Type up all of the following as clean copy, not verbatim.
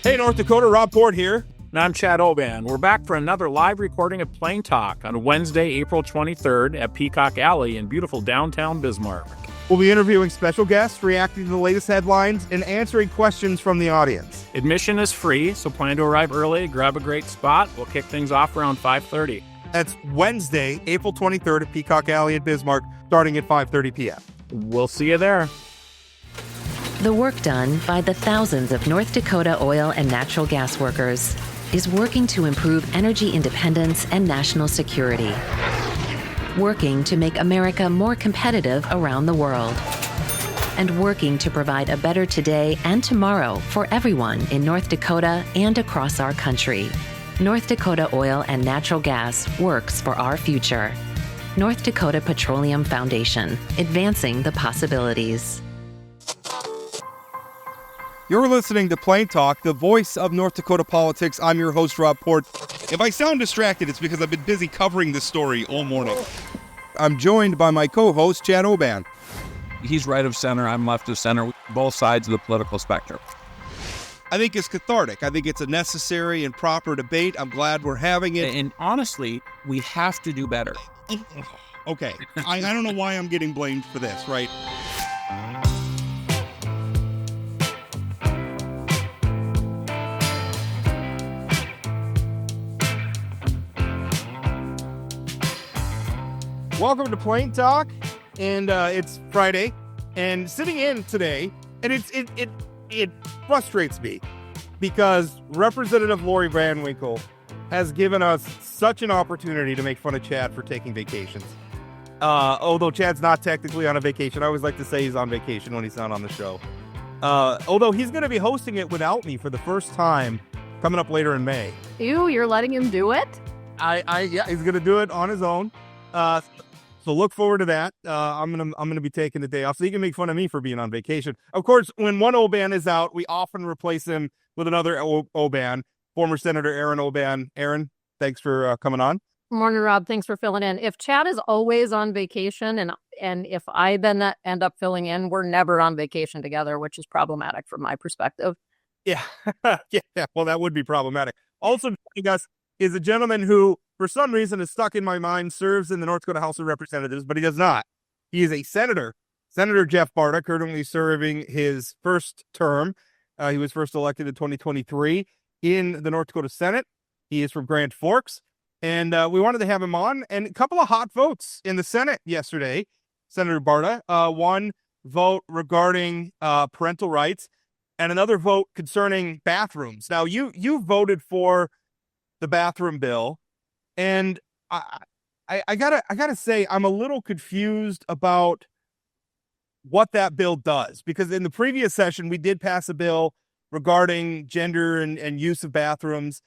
Hey, North Dakota, Rob Port here. And I'm Chad Oban. We're back for another live recording of Plain Talk on Wednesday, April 23rd at Peacock Alley in beautiful downtown Bismarck. We'll be interviewing special guests, reacting to the latest headlines, and answering questions from the audience. Admission is free, so plan to arrive early, grab a great spot. We'll kick things off around 5:30. That's Wednesday, April 23rd at Peacock Alley in Bismarck, starting at 5:30 p.m. We'll see you there. The work done by the thousands of North Dakota oil and natural gas workers is working to improve energy independence and national security. Working to make America more competitive around the world. And working to provide a better today and tomorrow for everyone in North Dakota and across our country. North Dakota Oil and Natural Gas works for our future. North Dakota Petroleum Foundation, advancing the possibilities. You're listening to Plain Talk, the voice of North Dakota politics. I'm your host, Rob Port. If I sound distracted, it's because I've been busy covering this story all morning. I'm joined by my co-host, Chad Oban. He's right of center, I'm left of center, both sides of the political spectrum. I think it's cathartic. I think it's a necessary and proper debate. I'm glad we're having it. And honestly, we have to do better. Okay, I don't know why I'm getting blamed for this, right? Welcome to Plain Talk, and it's Friday, and sitting in today, and it frustrates me because Representative Lori Van Winkle has given us such an opportunity to make fun of Chad for taking vacations. Although Chad's not technically on a vacation, I always like to say he's on vacation when he's not on the show. Although he's going to be hosting it without me for the first time coming up later in May. Ew, you're letting him do it? Yeah, he's going to do it on his own. So look forward to that. I'm gonna be taking the day off, so you can make fun of me for being on vacation. Of course, when one Oban is out, we often replace him with another Oban. Former Senator Aaron Oban. Aaron, thanks for coming on. Morning, Rob. Thanks for filling in. If Chad is always on vacation and if I then end up filling in, we're never on vacation together, which is problematic from my perspective. Yeah, yeah. Well, that would be problematic. Also joining us is a gentleman who, for some reason, is stuck in my mind, serves in the North Dakota House of Representatives, but he does not. He is a senator. Senator Jeff Barta, currently serving his first term. He was first elected in 2023 in the North Dakota Senate. He is from Grand Forks, and we wanted to have him on. And a couple of hot votes in the Senate yesterday, Senator Barta. One vote regarding parental rights, and another vote concerning bathrooms. Now, you voted for the bathroom bill. And I gotta say, I'm a little confused about what that bill does, because in the previous session, we did pass a bill regarding gender and use of bathrooms.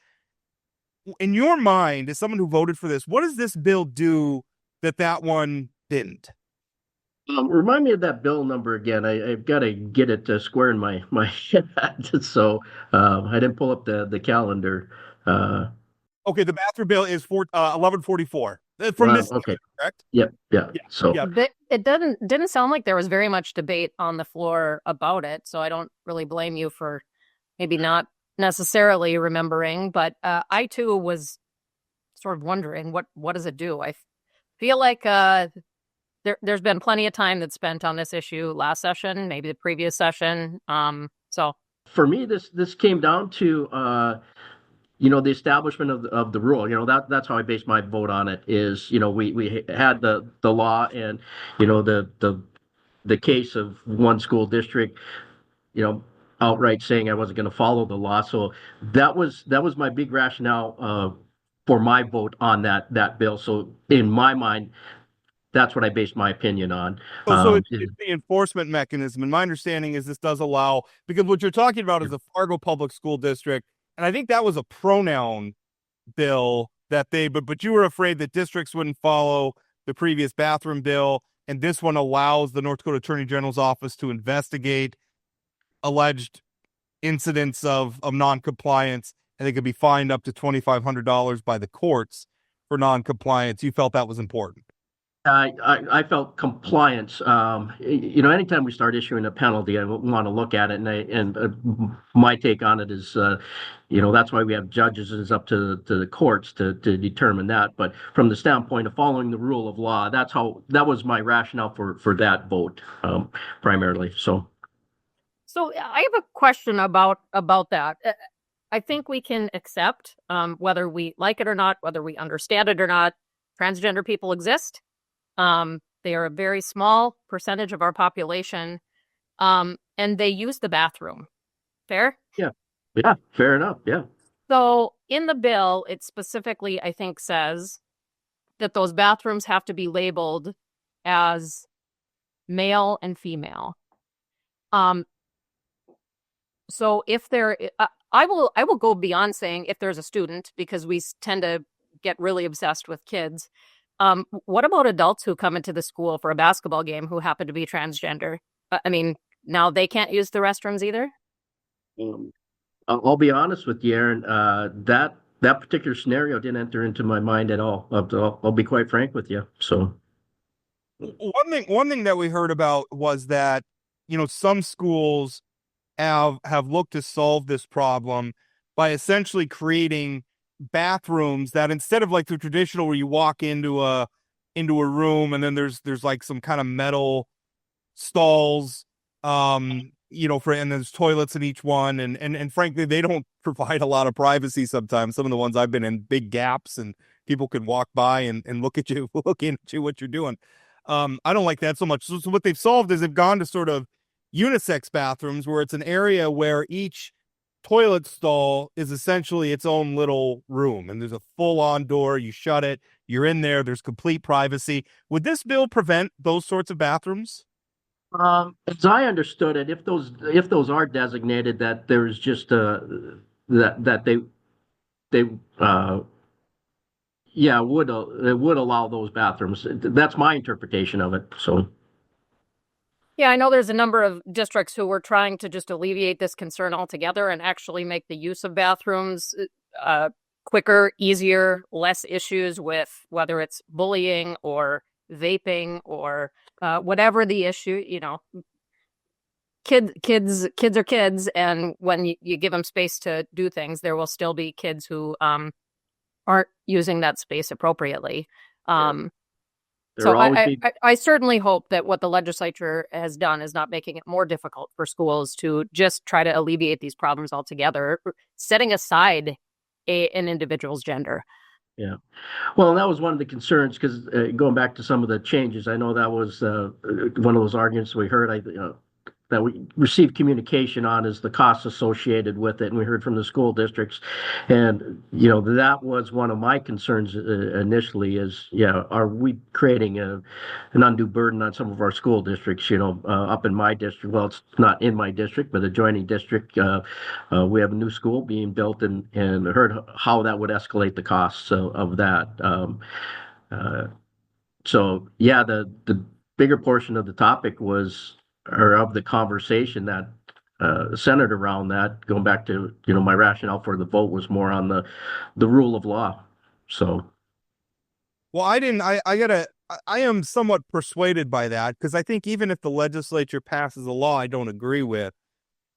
In your mind, as someone who voted for this, what does this bill do that one didn't? Remind me of that bill number again. I've got to get it square in my head. So I didn't pull up the calendar. Okay, the bathroom bill is 1144 from this. Okay, correct? Yep, yeah. So it didn't sound like there was very much debate on the floor about it. So I don't really blame you for maybe not necessarily remembering. But I too was sort of wondering what does it do? I feel like there's been plenty of time that's spent on this issue last session, maybe the previous session. So for me, this came down to the establishment of the rule. That's how I based my vote on it. Is we had the law, and the case of one school district outright saying I wasn't going to follow the law. So that was my big rationale for my vote on that bill. So in my mind, that's what I based my opinion on. So it's the enforcement mechanism. And my understanding is this does allow, because what you're talking about is the Fargo Public School District. And I think that was a pronoun bill that but you were afraid that districts wouldn't follow the previous bathroom bill. And this one allows the North Dakota Attorney General's office to investigate alleged incidents of noncompliance, and they could be fined up to $2,500 by the courts for noncompliance. You felt that was important. I felt compliance. Anytime we start issuing a penalty, I want to look at it, and my take on it is, that's why we have judges. It's up to the courts to determine that. But from the standpoint of following the rule of law, that was my rationale for that vote, primarily. So I have a question about that. I think we can accept, whether we like it or not, whether we understand it or not, transgender people exist. They are a very small percentage of our population, and they use the bathroom. Fair? yeah, fair enough. Yeah. So in the bill, it specifically, I think, says that those bathrooms have to be labeled as male and female. So if I will go beyond saying if there's a student, because we tend to get really obsessed with kids. What about adults who come into the school for a basketball game who happen to be transgender? Now they can't use the restrooms either? I'll be honest with you, Aaron. That particular scenario didn't enter into my mind at all. I'll be quite frank with you. So, one thing that we heard about was that some schools have looked to solve this problem by essentially creating bathrooms that, instead of like the traditional where you walk into a room and then there's like some kind of metal stalls, and there's toilets in each one, and frankly they don't provide a lot of privacy sometimes. Some of the ones I've been in, big gaps, and people can walk by and look at you what you're doing. I don't like that so much. So what they've solved is they've gone to sort of unisex bathrooms, where it's an area where each toilet stall is essentially its own little room, and there's a full-on door. You shut it, you're in there, there's complete privacy. Would this bill prevent those sorts of bathrooms? As I understood it, if those are designated, that there's just that they would allow those bathrooms. That's my interpretation of it. So. Yeah, I know there's a number of districts who were trying to just alleviate this concern altogether and actually make the use of bathrooms quicker, easier, less issues with whether it's bullying or vaping or whatever the issue. Kids are kids, and when you give them space to do things, there will still be kids who aren't using that space appropriately. So I certainly hope that what the legislature has done is not making it more difficult for schools to just try to alleviate these problems altogether, setting aside an individual's gender. Yeah. Well, that was one of the concerns, because going back to some of the changes, I know that was one of those arguments we heard. That we received communication on is the costs associated with it, and we heard from the school districts, and that was one of my concerns initially. Is are we creating an undue burden on some of our school districts? Up in my district, well, it's not in my district, but adjoining district, we have a new school being built, and heard how that would escalate the costs of that. So yeah, the bigger portion of the topic was, or of the conversation that centered around that, going back to my rationale for the vote, was more on the rule of law. So, well, I am somewhat persuaded by that, because I think even if the legislature passes a law I don't agree with,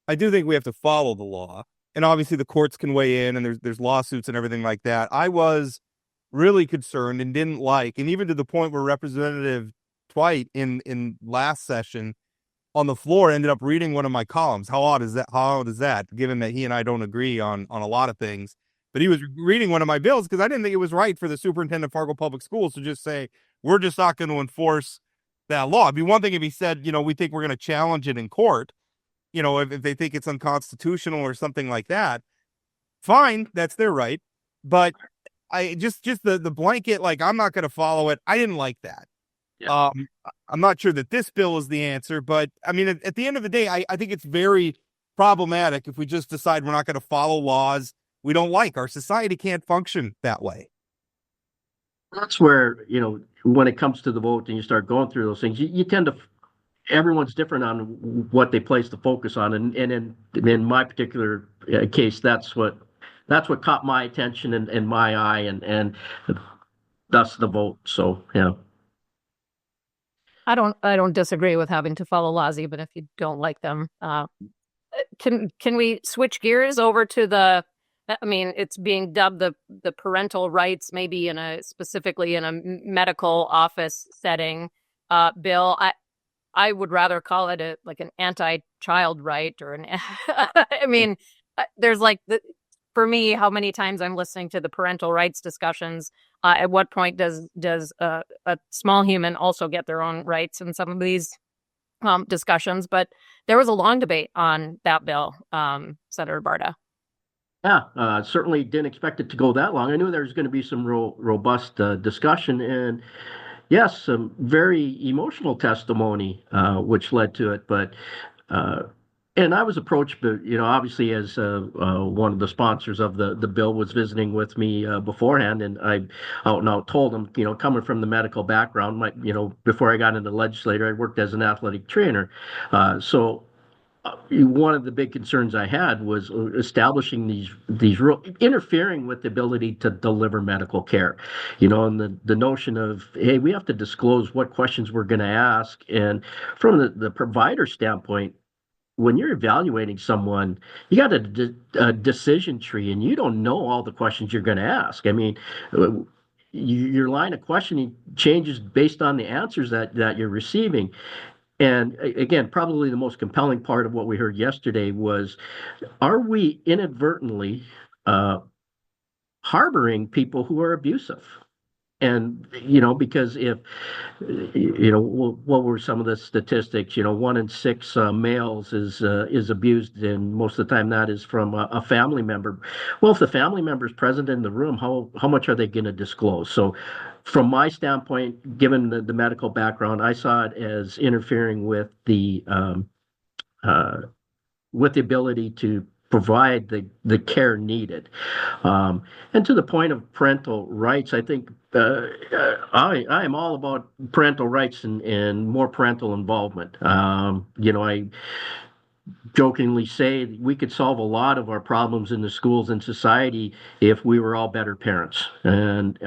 I do think we have to follow the law, and obviously the courts can weigh in, and there's lawsuits and everything like that. I was really concerned and didn't like, and even to the point where Representative Twite in last session on the floor ended up reading one of my columns. How odd is that, given that he and I don't agree on a lot of things? But he was reading one of my bills because I didn't think it was right for the superintendent of Fargo Public Schools to just say, we're just not going to enforce that law. It'd be one thing if he said, we think we're going to challenge it in court, if they think it's unconstitutional or something like that. Fine, that's their right. But I just the blanket, like, I'm not going to follow it. I didn't like that. Yeah. I'm not sure that this bill is the answer, but I mean, at the end of the day, I think it's very problematic if we just decide we're not going to follow laws we don't like. Our society can't function that way. That's where, when it comes to the vote and you start going through those things, you tend to, everyone's different on what they place the focus on. And in my particular case, that's what caught my attention and my eye, and thus the vote. So, yeah. I don't disagree with having to follow laws, even if you don't like them. Can we switch gears over to I mean, it's being dubbed the parental rights, maybe specifically in a medical office setting, bill. I would rather call it an anti-child right or I mean, there's for me, how many times I'm listening to the parental rights discussions. At what point does a small human also get their own rights in some of these discussions? But there was a long debate on that bill, Senator Barta. Yeah, certainly didn't expect it to go that long. I knew there was going to be some robust discussion, and yes, some very emotional testimony, which led to it. But and I was approached, but obviously as one of the sponsors of the bill was visiting with me beforehand, and I out and out told him, coming from the medical background, before I got into the legislature, I worked as an athletic trainer, so. One of the big concerns I had was establishing these interfering with the ability to deliver medical care, and the notion of, hey, we have to disclose what questions we're going to ask, and from the provider standpoint, when you're evaluating someone, you got a decision tree, and you don't know all the questions you're going to ask. I mean, your line of questioning changes based on the answers that you're receiving. And again, probably the most compelling part of what we heard yesterday was, are we inadvertently harboring people who are abusive? And, because if, what were some of the statistics? 1 in 6 males is abused, and most of the time that is from a family member. Well, if the family member is present in the room, how much are they going to disclose? So from my standpoint, given the medical background, I saw it as interfering with the ability to provide the care needed. And to the point of parental rights, I think I am all about parental rights and more parental involvement. I jokingly say we could solve a lot of our problems in the schools and society if we were all better parents. And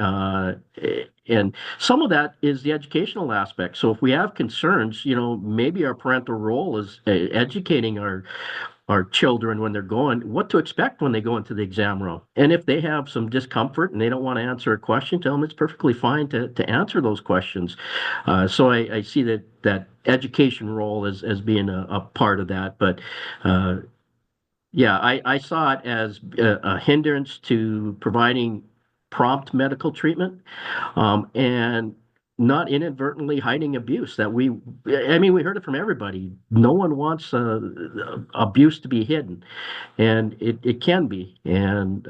some of that is the educational aspect. So if we have concerns, maybe our parental role is educating our children when they're what to expect when they go into the exam room. And if they have some discomfort and they don't want to answer a question, tell them it's perfectly fine to answer those questions. So I see that education role as being a part of that. But yeah, I saw it as a hindrance to providing prompt medical treatment, and not inadvertently hiding abuse we heard it from everybody. No one wants abuse to be hidden, and it can be. And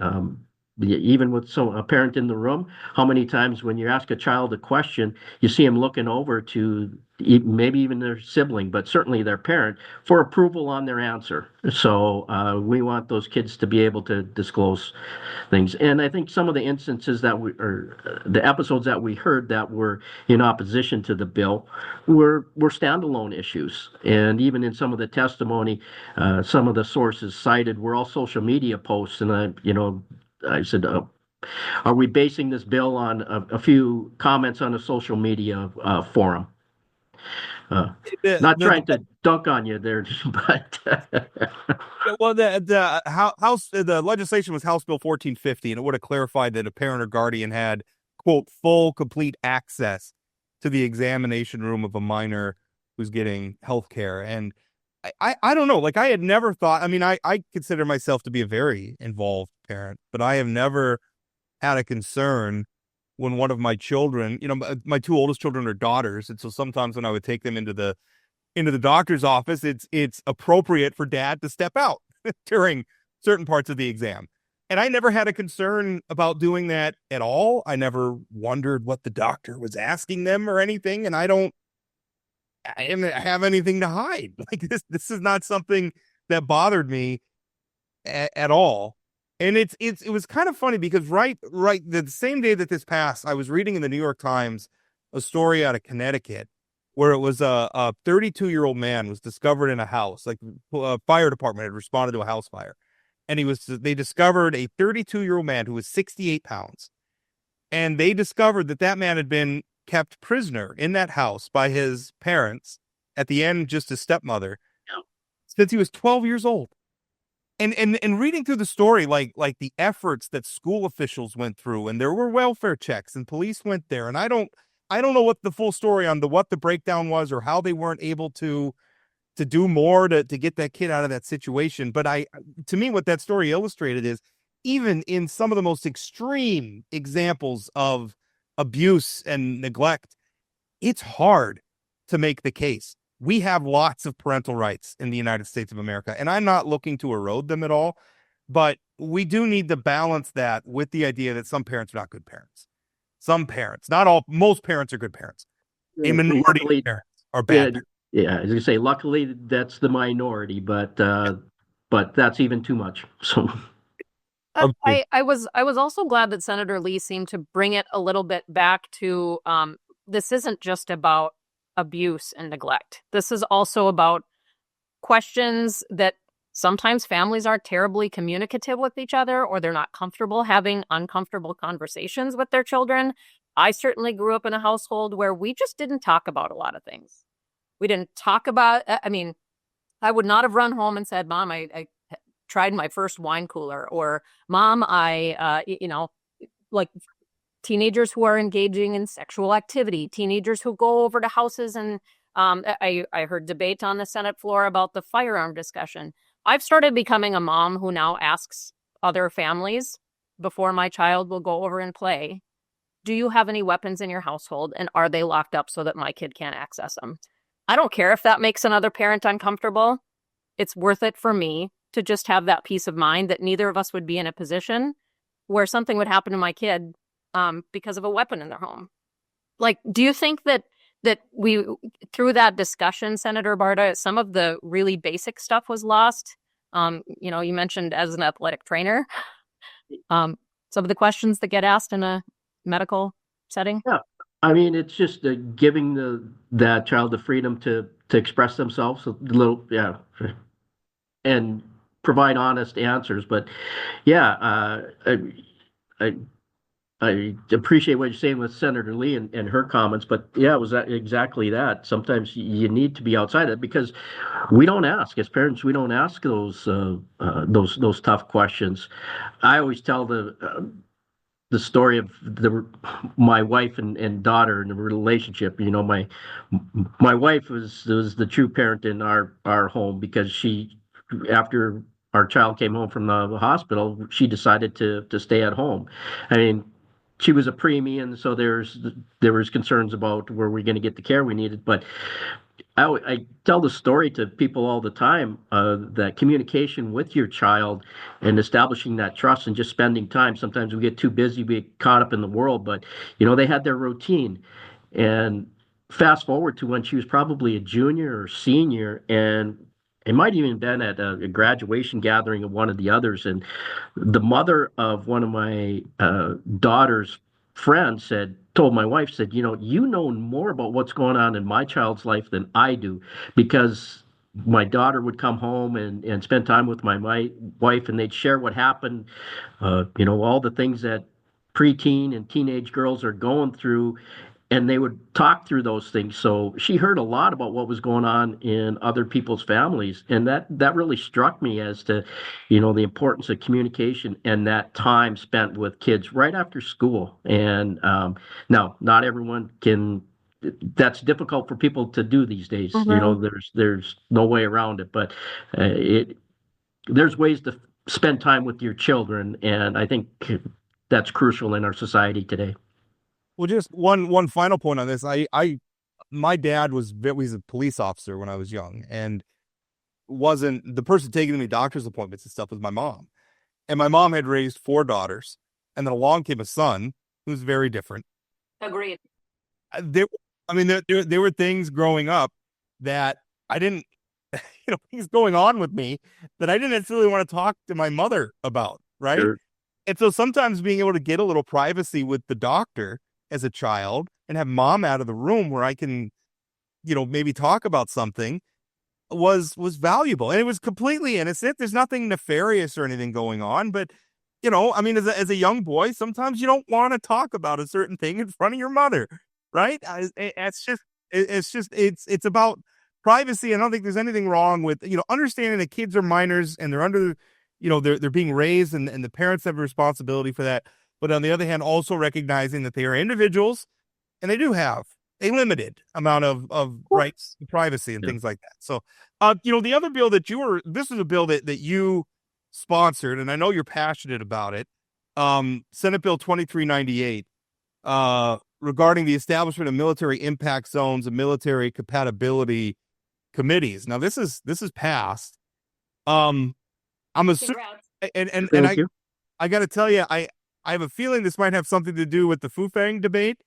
even with a parent in the room, how many times when you ask a child a question, you see them looking over to maybe even their sibling, but certainly their parent, for approval on their answer. So we want those kids to be able to disclose things. And I think some of the instances the episodes that we heard that were in opposition to the bill were standalone issues. And even in some of the testimony, some of the sources cited were all social media posts. And I said, are we basing this bill on a few comments on a social media forum? Not trying to dunk on you there, but well, the legislation was House Bill 1450, and it would have clarified that a parent or guardian had, quote, full, complete access to the examination room of a minor who's getting health care. And I don't know, I had never thought, I consider myself to be a very involved parent, but I have never had a concern when one of my children, my 2 oldest children are daughters. And so sometimes when I would take them into the doctor's office, it's appropriate for dad to step out during certain parts of the exam. And I never had a concern about doing that at all. I never wondered what the doctor was asking them or anything. And I didn't have anything to hide. This is not something that bothered me at all. And it was kind of funny because right the same day that this passed, I was reading in the New York Times a story out of Connecticut where it was a 32-year-old man was discovered in a house. A fire department had responded to a house fire, and they discovered a 32-year-old man who was 68 pounds, and they discovered that man had been kept prisoner in that house by his parents, at the end just his stepmother, since he was 12 years old. And reading through the story, like the efforts that school officials went through, and there were welfare checks, and police went there, and I don't know what the full story on what the breakdown was or how they weren't able to do more to get that kid out of that situation. But to me, what that story illustrated is, even in some of the most extreme examples of abuse and neglect, it's hard to make the case. We have lots of parental rights in the United States of America, and I'm not looking to erode them at all, but we do need to balance that with the idea that some parents are not good parents. Some parents, not all, most parents are good parents. A minority of parents are bad parents. Yeah, as you say, luckily that's the minority, but that's even too much. So I was also glad that Senator Lee seemed to bring it a little bit back to this isn't just about abuse and neglect. This is also about questions that sometimes families aren't terribly communicative with each other, or they're not comfortable having uncomfortable conversations with their children. I certainly grew up in a household where we just didn't talk about a lot of things. We didn't talk about, I mean, I would not have run home and said, Mom, I tried my first wine cooler, or Mom, like teenagers who are engaging in sexual activity, teenagers who go over to houses, and I heard debate on the Senate floor about the firearm discussion. I've started becoming a mom who now asks other families before my child will go over and play, do you have any weapons in your household, and are they locked up so that my kid can't access them? I don't care if that makes another parent uncomfortable. It's worth it for me to just have that peace of mind that neither of us would be in a position where something would happen to my kid because of a weapon in their home. Like, do you think that we, through that discussion, Senator Barta, some of the really basic stuff was lost? You mentioned as an athletic trainer, some of the questions that get asked in a medical setting. Yeah, I mean, it's just giving that child the freedom to express themselves a little, and provide honest answers. But yeah, I appreciate what you're saying with Senator Lee and her comments, but yeah, it was exactly that. Sometimes you need to be outside it, because we don't ask, as parents, we don't ask those tough questions. I always tell the story of my wife and daughter and the relationship. My wife was the true parent in our home, because after our child came home from the hospital, she decided to stay at home. I mean, she was a preemie, and so there was concerns about where we're going to get the care we needed. But I tell the story to people all the time, that communication with your child and establishing that trust and just spending time. Sometimes we get too busy, we get caught up in the world, but they had their routine. And fast forward to when she was probably a junior or senior, and it might even been at a graduation gathering of one of the others. And the mother of one of my daughter's friends told my wife, you know more about what's going on in my child's life than I do, because my daughter would come home and spend time with my wife, and they'd share what happened, all the things that preteen and teenage girls are going through, and they would talk through those things. So she heard a lot about what was going on in other people's families. And that really struck me as to, the importance of communication and that time spent with kids right after school. And now, not everyone can, that's difficult for people to do these days. Mm-hmm. There's no way around it, but there's ways to spend time with your children. And I think that's crucial in our society today. Well, just one final point on this. My dad was a police officer when I was young, and wasn't the person taking me to doctor's appointments and stuff was my mom. And my mom had raised 4 daughters, and then along came a son who was very different. Agreed. There were things growing up that I didn't, things going on with me that I didn't necessarily want to talk to my mother about, right? Sure. And so sometimes being able to get a little privacy with the doctor as a child and have mom out of the room where I can, maybe talk about something was valuable. And it was completely innocent. There's nothing nefarious or anything going on. But, as a young boy, sometimes you don't want to talk about a certain thing in front of your mother. right? It's about privacy. I don't think there's anything wrong with, understanding that kids are minors and they're under, they're being raised and the parents have a responsibility for that. But on the other hand, also recognizing that they are individuals and they do have a limited amount of rights to privacy and things like that. So, the other bill this is a bill that you sponsored, and I know you're passionate about it. Senate Bill 2398, regarding the establishment of military impact zones and military compatibility committees. Now, this is passed. I'm assuming, I got to tell you, I have a feeling this might have something to do with the Fufang debate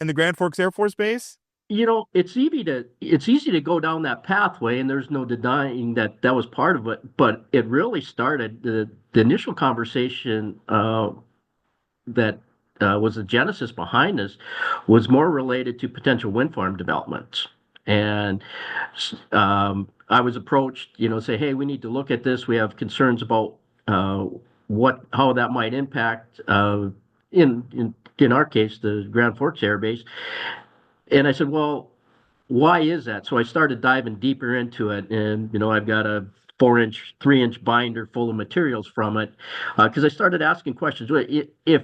and the Grand Forks Air Force Base. It's easy to go down that pathway, and there's no denying that that was part of it. But it really started the initial conversation that was the genesis behind this was more related to potential wind farm developments. And I was approached, say, hey, we need to look at this. We have concerns about how that might impact in our case the Grand Forks Air Base. And I said, well, why is that? So I started diving deeper into it, and I've got a 3-inch binder full of materials from it, because I started asking questions. If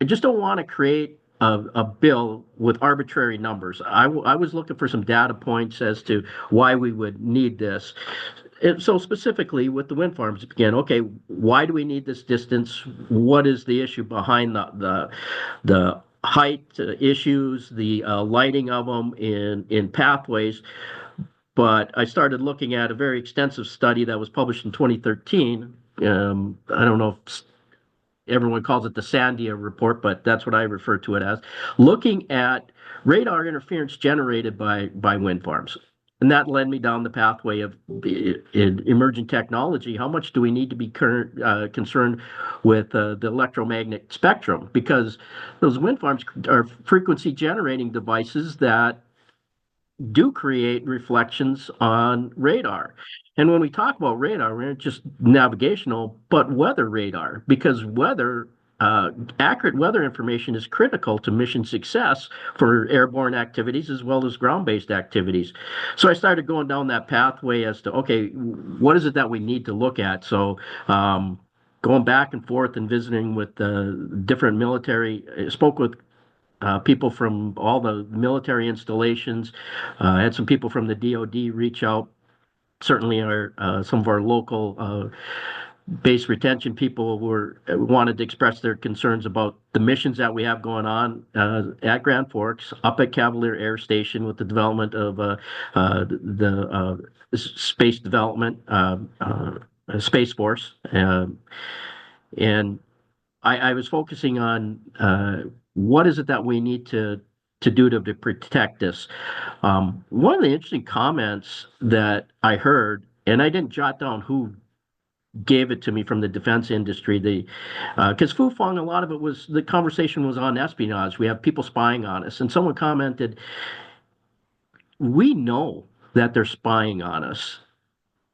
I just don't want to create a bill with arbitrary numbers, I was looking for some data points as to why we would need this. And so specifically with the wind farms, again, okay, why do we need this distance? What is the issue behind the height issues, the lighting of them in pathways? But I started looking at a very extensive study that was published in 2013. I don't know if everyone calls it the Sandia report, but that's what I refer to it as, looking at radar interference generated by wind farms. And that led me down the pathway of in emerging technology. How much do we need to be concerned with the electromagnetic spectrum? Because those wind farms are frequency generating devices that do create reflections on radar. And when we talk about radar, we're not just navigational, but weather radar, because accurate weather information is critical to mission success for airborne activities as well as ground-based activities. So I started going down that pathway as to, okay, what is it that we need to look at? So going back and forth and visiting with different military, spoke with people from all the military installations, had some people from the DoD reach out. Certainly some of our local base retention people wanted to express their concerns about the missions that we have going on at Grand Forks, up at Cavalier Air Station with the development of the space development, Space Force. And I was focusing on what is it that we need to do to protect this. One of the interesting comments that I heard, and I didn't jot down who gave it to me from the defense industry, because Fufang, a lot of it was, the conversation was on espionage. We have people spying on us. And someone commented, we know that they're spying on us,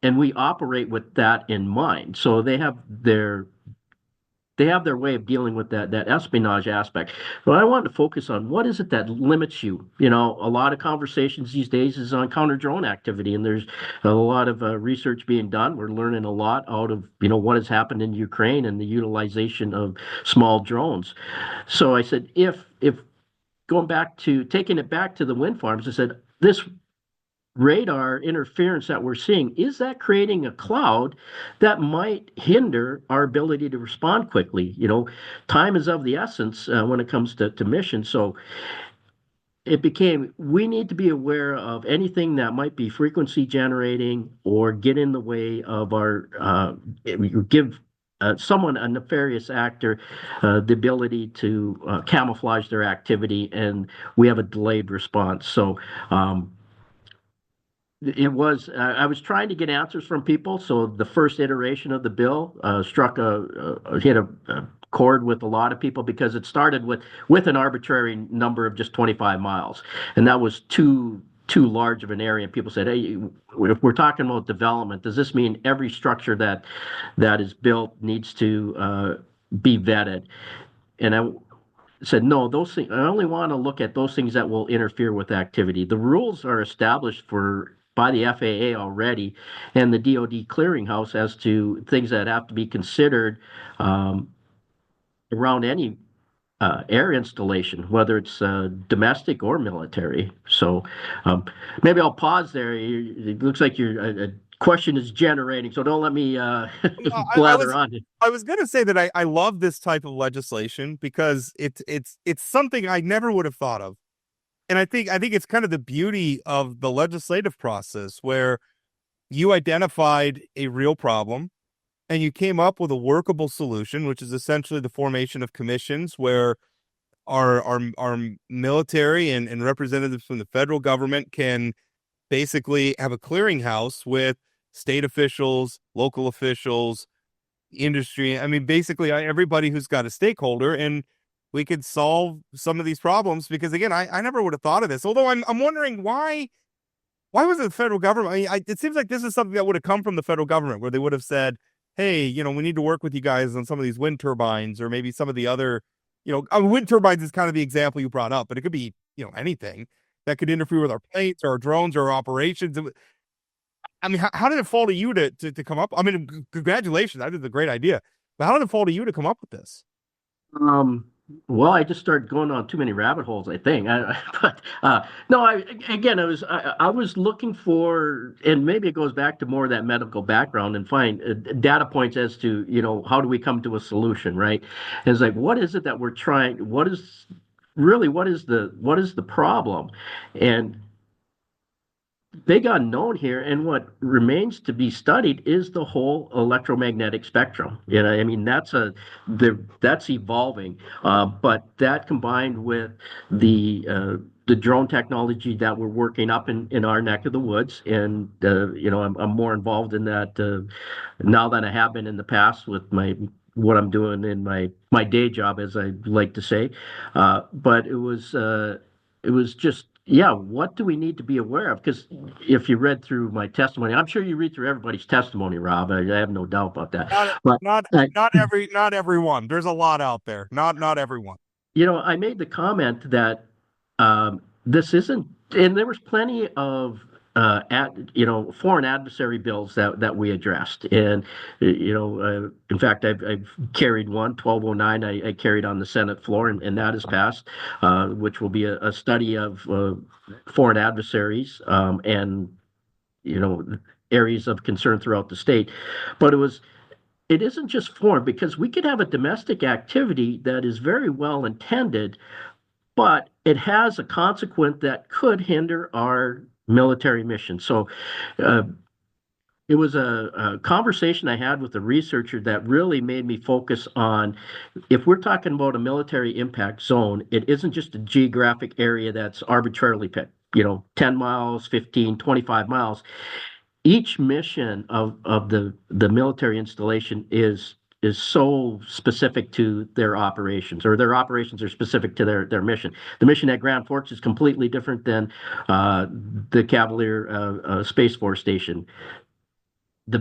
and we operate with that in mind. So they have their way of dealing with that espionage aspect. But I wanted to focus on what is it that limits you. A lot of conversations these days is on counter drone activity, and there's a lot of research being done. We're learning a lot out of what has happened in Ukraine and the utilization of small drones. So I said, if taking it back to the wind farms, I said, this radar interference that we're seeing, is that creating a cloud that might hinder our ability to respond quickly? Time is of the essence when it comes to mission. So it became, we need to be aware of anything that might be frequency generating or get in the way of our, give someone, a nefarious actor, the ability to camouflage their activity, and we have a delayed response. So I was trying to get answers from people. So the first iteration of the bill hit a chord with a lot of people, because it started with an arbitrary number of just 25 miles. And that was too large of an area. And people said, hey, if we're talking about development, does this mean every structure that is built needs to be vetted? And said, no, those things, I only want to look at those things that will interfere with activity. The rules are established by the FAA already and the DoD clearinghouse as to things that have to be considered um, around any air installation, whether it's domestic or military. So um, maybe I'll pause there. It looks like your question is generating, so don't let me blather on. I was going to say that I love this type of legislation because it's something I never would have thought of. And I think it's kind of the beauty of the legislative process where you identified a real problem and you came up with a workable solution, which is essentially the formation of commissions where our military and representatives from the federal government can basically have a clearinghouse with state officials, local officials, industry. I mean, basically everybody who's got a stakeholder, and we could solve some of these problems because again, I never would have thought of this. Although I'm wondering why was it the federal government? I mean, it seems like this is something that would have come from the federal government where they would have said, hey, we need to work with you guys on some of these wind turbines or maybe some of the other, wind turbines is kind of the example you brought up, but it could be, anything that could interfere with our planes or our drones or our operations. I mean, how did it fall to you to come up? I mean, congratulations. That is a great idea. But how did it fall to you to come up with this? Well, I just started going on too many rabbit holes, I think. But no, I was looking for, and maybe it goes back to more of that medical background and find data points as to, how do we come to a solution, right? And it's like, what is it that we're trying? What is the problem? And big unknown here, and what remains to be studied is the whole electromagnetic spectrum. I mean, that's evolving, but that combined with the drone technology that we're working up in our neck of the woods, and I'm more involved in that now than I have been in the past with what I'm doing in my day job, as I like to say. But it was just, yeah, what do we need to be aware of? Because if you read through my testimony, I'm sure you read through everybody's testimony, Rob. I have no doubt about that. Not everyone. There's a lot out there. Not everyone. I made the comment that this isn't, and there was plenty of foreign adversary bills that we addressed, and in fact, I've carried one, 1209. I carried on the Senate floor, and that has passed, which will be a study of foreign adversaries and areas of concern throughout the state. But it isn't just foreign, because we could have a domestic activity that is very well intended, but it has a consequence that could hinder our military mission. So it was a conversation I had with a researcher that really made me focus on, if we're talking about a military impact zone, it isn't just a geographic area that's arbitrarily picked, 10 miles, 15, 25 miles. Each mission of the military installation is so specific to their operations, or their operations are specific to their mission. The mission at Grand Forks is completely different than the Cavalier Space Force Station. The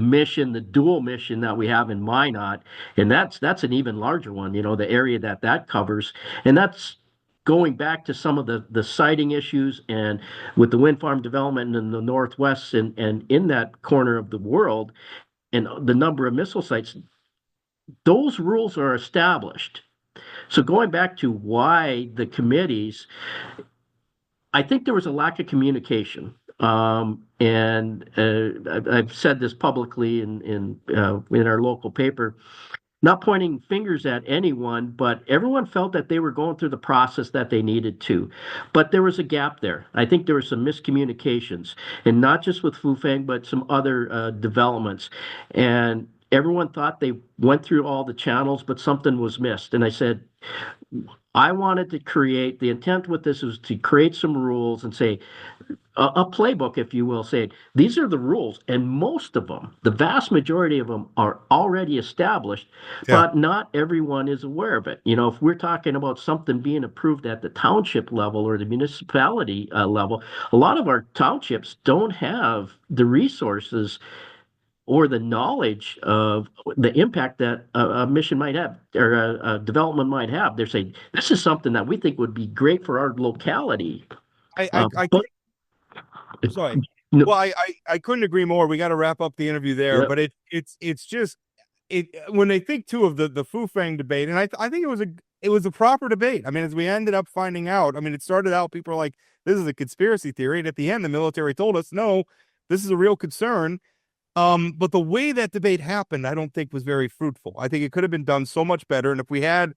dual mission that we have in Minot, and that's an even larger one, the area that covers. And that's going back to some of the siting issues, and with the wind farm development in the Northwest and in that corner of the world, and the number of missile sites, those rules are established. So going back to why the committees, I think there was a lack of communication. And I've said this publicly in our local paper, not pointing fingers at anyone, but everyone felt that they were going through the process that they needed to. But there was a gap there. I think there were some miscommunications, and not just with Fufang, but some other developments. And everyone thought they went through all the channels, but something was missed. And I said, I wanted to create, the intent with this was to create some rules and say, a playbook, if you will, say, these are the rules. And most of them, the vast majority of them, are already established, but not everyone is aware of it. If we're talking about something being approved at the township level or the municipality level, a lot of our townships don't have the resources or the knowledge of the impact that a mission might have or a development might have. They're saying this is something that we think would be great for our locality. I But sorry. no, Well, I couldn't agree more. We got to wrap up the interview there, Yep. but it's just when they think too of the Fu Fang debate, and I think it was a proper debate. I mean, as we ended up finding out, I mean, it started out people are like, this is a conspiracy theory, and at the end, the military told us, no, this is a real concern. But the way that debate happened, I don't think was very fruitful. I think it could have been done so much better, and if we had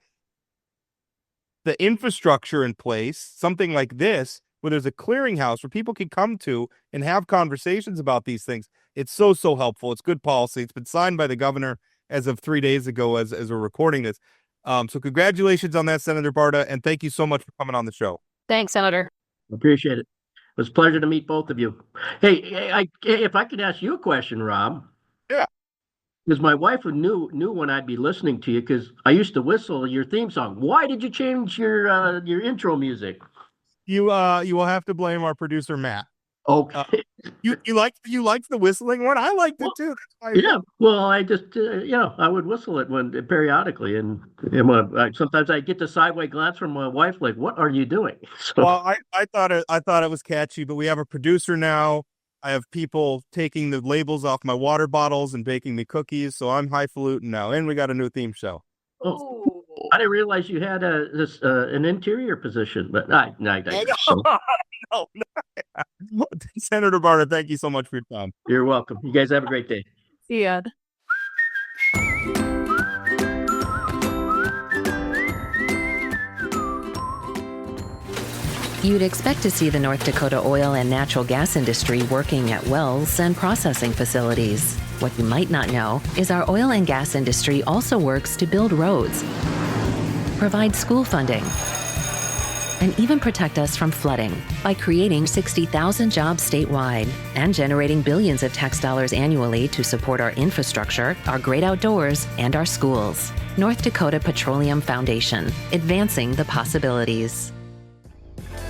the infrastructure in place, something like this, where there's a clearinghouse where people can come to and have conversations about these things, it's so helpful. It's good policy. It's been signed by the governor as of 3 days ago as we're recording this. So congratulations on that, Senator Barta, and thank you so much for coming on the show. Thanks, Senator. Appreciate it. It was a pleasure to meet both of you. Hey, if I could ask you a question, Rob. Yeah. Because my wife knew when I'd be listening to you, because I used to whistle your theme song. Why did you change your intro music? You will have to blame our producer Matt. Okay. You liked the whistling one? I liked it too. That's why Yeah. Well, I just I would whistle it periodically, and sometimes I get the sideways glance from my wife, like, "What are you doing?" So, well, I thought it was catchy, but we have a producer now. I have people taking the labels off my water bottles and baking me cookies, so I'm highfalutin now, and we got a new theme show. oh, I didn't realize you had an interior position, but I so. No. Senator Barta, thank you so much for your time. You're welcome. You guys have a great day. See ya. You'd expect to see the North Dakota oil and natural gas industry working at wells and processing facilities. What you might not know is our oil and gas industry also works to build roads, provide school funding, and even protect us from flooding by creating 60,000 jobs statewide and generating billions of tax dollars annually to support our infrastructure, our great outdoors, and our schools. North Dakota Petroleum Foundation, advancing the possibilities.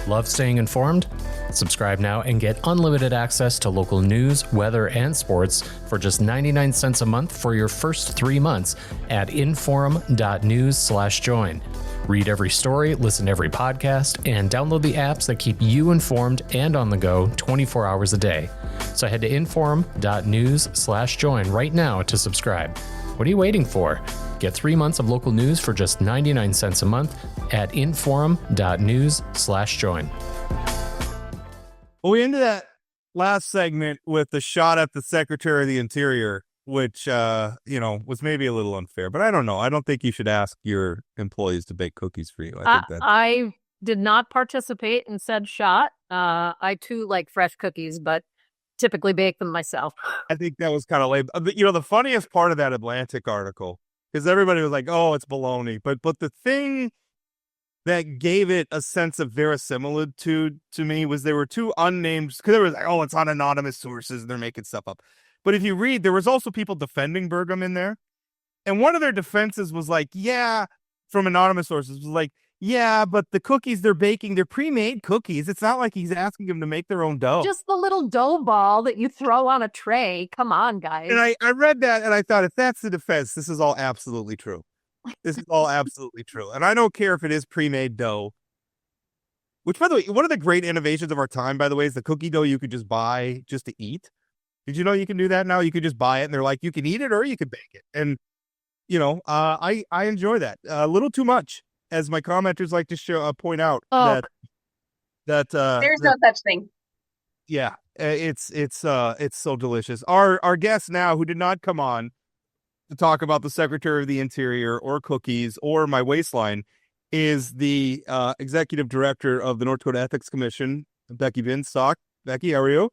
Love staying informed? Subscribe now and get unlimited access to local news, weather, and sports for just 99 cents a month for your first 3 months at inforum.news/join. Read every story, listen to every podcast, and download the apps that keep you informed and on the go 24 hours a day. So head to inforum.news/join right now to subscribe. What are you waiting for? Get 3 months of local news for just 99 cents a month at inforum.news/join. Well, we ended that last segment with the shot at the Secretary of the Interior, which, was maybe a little unfair, but I don't know. I don't think you should ask your employees to bake cookies for you. I did not participate in said shot. I too like fresh cookies, but typically bake them myself. I think that was kind of lame. The funniest part of that Atlantic article, because everybody was like, oh, it's baloney. But the thing that gave it a sense of verisimilitude to me was there were two unnamed, because there was like, oh, it's on anonymous sources and they're making stuff up. But if you read, there was also people defending Burgum in there. And one of their defenses was like, yeah, from anonymous sources, was like, yeah, but the cookies they're baking, they're pre-made cookies. It's not like he's asking them to make their own dough. Just the little dough ball that you throw on a tray. Come on, guys. And I read that and I thought, if that's the defense, this is all absolutely true. This is all absolutely true. And I don't care if it is pre-made dough. Which, by the way, one of the great innovations of our time, by the way, is the cookie dough you could just buy just to eat. Did you know you can do that now? You could just buy it and they're like, you can eat it or you can bake it. And, I enjoy that. A little too much, as my commenters like to point out. That there's no such thing. Yeah, it's so delicious. Our guest now, who did not come on to talk about the Secretary of the Interior or cookies or my waistline, is the executive director of the North Dakota Ethics Commission, Becky Binstock. Becky, how are you?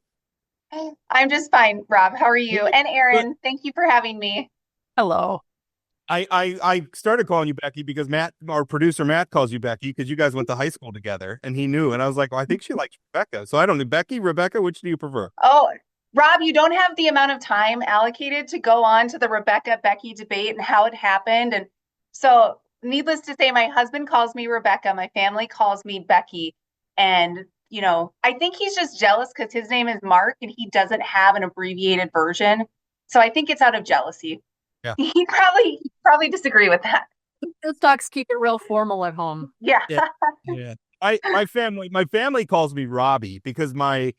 I'm just fine, Rob. How are you? And Aaron, thank you for having me. Hello. I started calling you Becky because Matt, our producer Matt, calls you Becky because you guys went to high school together, and he knew. And I was like, well, I think she likes Rebecca. So I don't know, Becky, Rebecca, which do you prefer? Oh, Rob, you don't have the amount of time allocated to go on to the Rebecca-Becky debate and how it happened. And so, needless to say, my husband calls me Rebecca. My family calls me Becky. And, I think he's just jealous because his name is Mark and he doesn't have an abbreviated version. So I think it's out of jealousy. Yeah. He'd probably disagree with that. Binstocks keep it real formal at home. Yeah. Yeah. My family calls me Robbie because my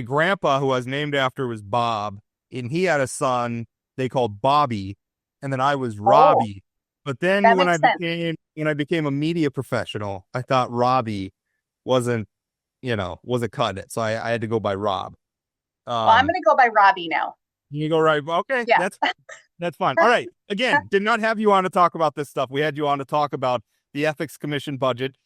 grandpa, who I was named after, was Bob, and he had a son they called Bobby, and then I was Robbie. But then that when makes sense. when I became a media professional, I thought Robbie wasn't cut it, so I had to go by Rob. Well, I'm going to go by Robbie now. You go right. Okay, Yeah. that's fine. All right. Again, did not have you on to talk about this stuff. We had you on to talk about the Ethics Commission budget,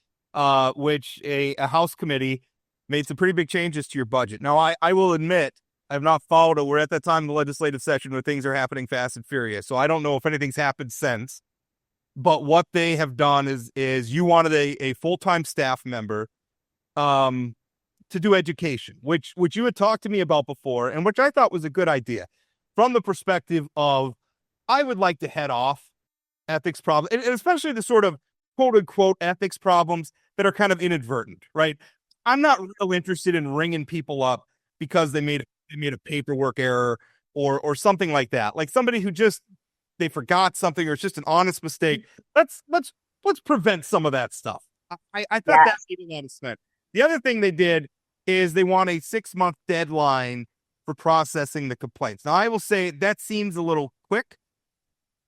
which a House committee made some pretty big changes to your budget. Now, I will admit, I have not followed it. We're at that time in the legislative session where things are happening fast and furious. So I don't know if anything's happened since. But what they have done is you wanted a full-time staff member to do education, which you had talked to me about before, and which I thought was a good idea from the perspective of I would like to head off ethics problems, and especially the sort of quote-unquote ethics problems that are kind of inadvertent, right? I'm not real interested in ringing people up because they made a paperwork error or something like that. Like somebody who just they forgot something or it's just an honest mistake. Let's prevent some of that stuff. I thought that made a lot of sense. The other thing they did is they want a 6-month deadline for processing the complaints. Now, I will say that seems a little quick.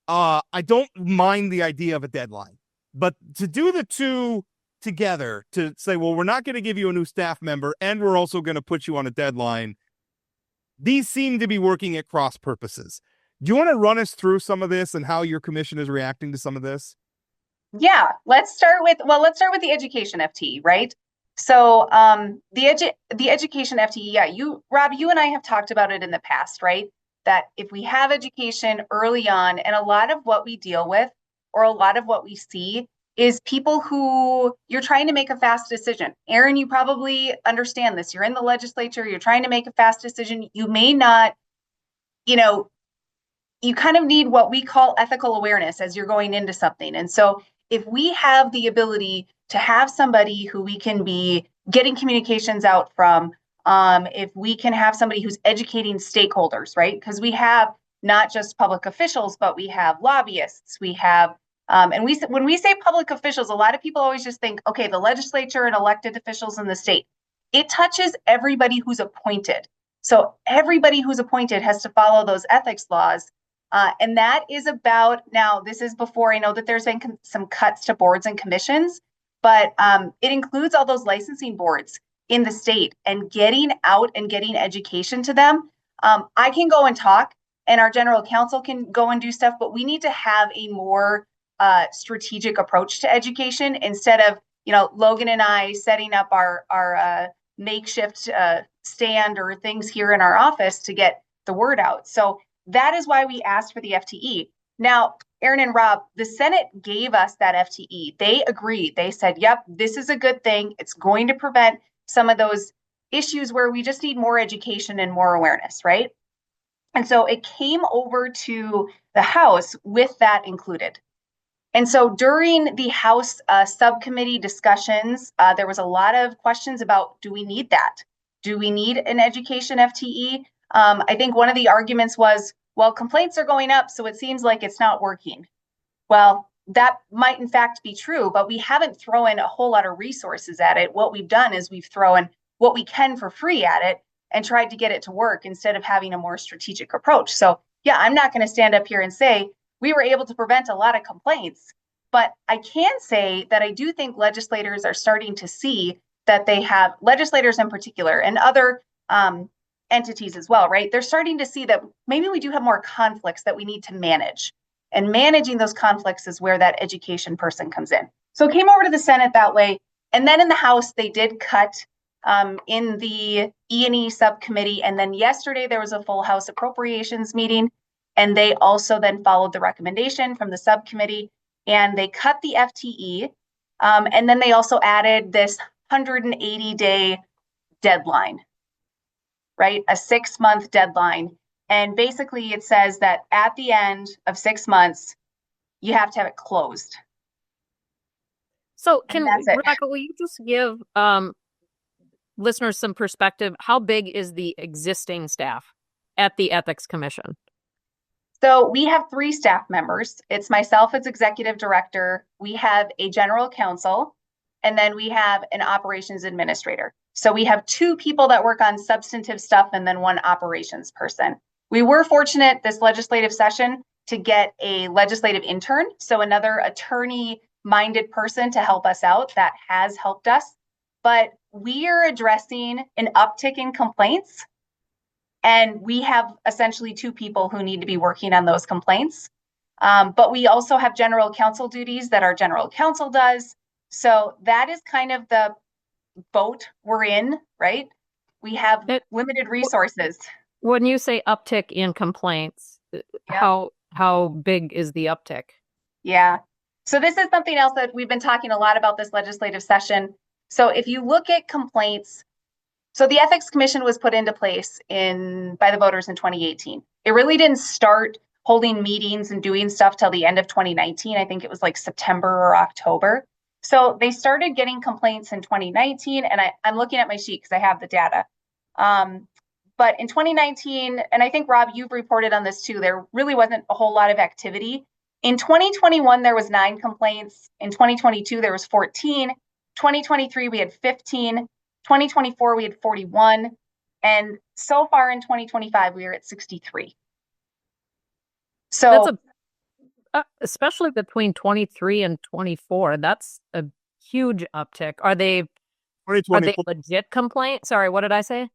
I don't mind the idea of a deadline, but to do the two together, to say, well, we're not going to give you a new staff member and we're also going to put you on a deadline, these seem to be working at cross purposes. Do you want to run us through some of this and how your commission is reacting to some of this? Yeah, let's start with the education FTE, right? So the education FTE, yeah, Rob, you and I have talked about it in the past, right? That if we have education early on, and a lot of what we deal with or a lot of what we see is people who you're trying to make a fast decision. Aaron, you probably understand this. You're in the legislature, you're trying to make a fast decision. You may not, you kind of need what we call ethical awareness as you're going into something. And so if we have the ability to have somebody who we can be getting communications out from, if we can have somebody who's educating stakeholders, right? Because we have not just public officials, but we have lobbyists, we have, when we say public officials, a lot of people always just think, okay, the legislature and elected officials in the state. It touches everybody who's appointed. So everybody who's appointed has to follow those ethics laws. And that is about, now this is before I know that there's been some cuts to boards and commissions, but it includes all those licensing boards in the state and getting out and getting education to them. I can go and talk and our general counsel can go and do stuff, but we need to have a more strategic approach to education instead of, Logan and I setting up our makeshift stand or things here in our office to get the word out. So that is why we asked for the FTE. Now, Aaron and Rob, the Senate gave us that FTE. They agreed. They said, yep, this is a good thing. It's going to prevent some of those issues where we just need more education and more awareness, right? And so it came over to the House with that included. And so during the House subcommittee discussions, there was a lot of questions about, do we need that? Do we need an education FTE? I think one of the arguments was, well, complaints are going up, so it seems like it's not working. Well, that might in fact be true, but we haven't thrown a whole lot of resources at it. What we've done is we've thrown what we can for free at it and tried to get it to work instead of having a more strategic approach. So yeah, I'm not going to stand up here and say we were able to prevent a lot of complaints, but I can say that I do think legislators are starting to see that they have, legislators in particular and other entities as well, right? They're starting to see that maybe we do have more conflicts that we need to manage. And managing those conflicts is where that education person comes in. So it came over to the Senate that way. And then in the House, they did cut in the E&E subcommittee. And then yesterday, there was a full House appropriations meeting. And they also then followed the recommendation from the subcommittee. And they cut the FTE. And then they also added this 180-day deadline, right? A 6-month deadline. And basically it says that at the end of 6 months, you have to have it closed. So Rebecca, will you just give listeners some perspective? How big is the existing staff at the Ethics Commission? So we have 3 staff members. It's myself as executive director. We have a general counsel, and then we have an operations administrator. So we have 2 people that work on substantive stuff and then 1 operations person. We were fortunate this legislative session to get a legislative intern, so another attorney-minded person to help us out. That has helped us. But we are addressing an uptick in complaints, and we have essentially 2 people who need to be working on those complaints. But we also have general counsel duties that our general counsel does. So that is kind of the boat we're in, right? We have limited resources. When you say uptick in complaints, how big is the uptick? Yeah. So this is something else that we've been talking a lot about this legislative session. So if you look at complaints, so the Ethics Commission was put into place by the voters in 2018. It really didn't start holding meetings and doing stuff till the end of 2019. I think it was like September or October. So they started getting complaints in 2019, and I'm looking at my sheet because I have the data. But in 2019, and I think, Rob, you've reported on this too, there really wasn't a whole lot of activity. In 2021, there was 9 complaints. In 2022, there was 14. 2023, we had 15. 2024, we had 41. And so far in 2025, we are at 63. So that's especially between 23 and 24, that's a huge uptick. Are they legit complaints? Sorry, what did I say?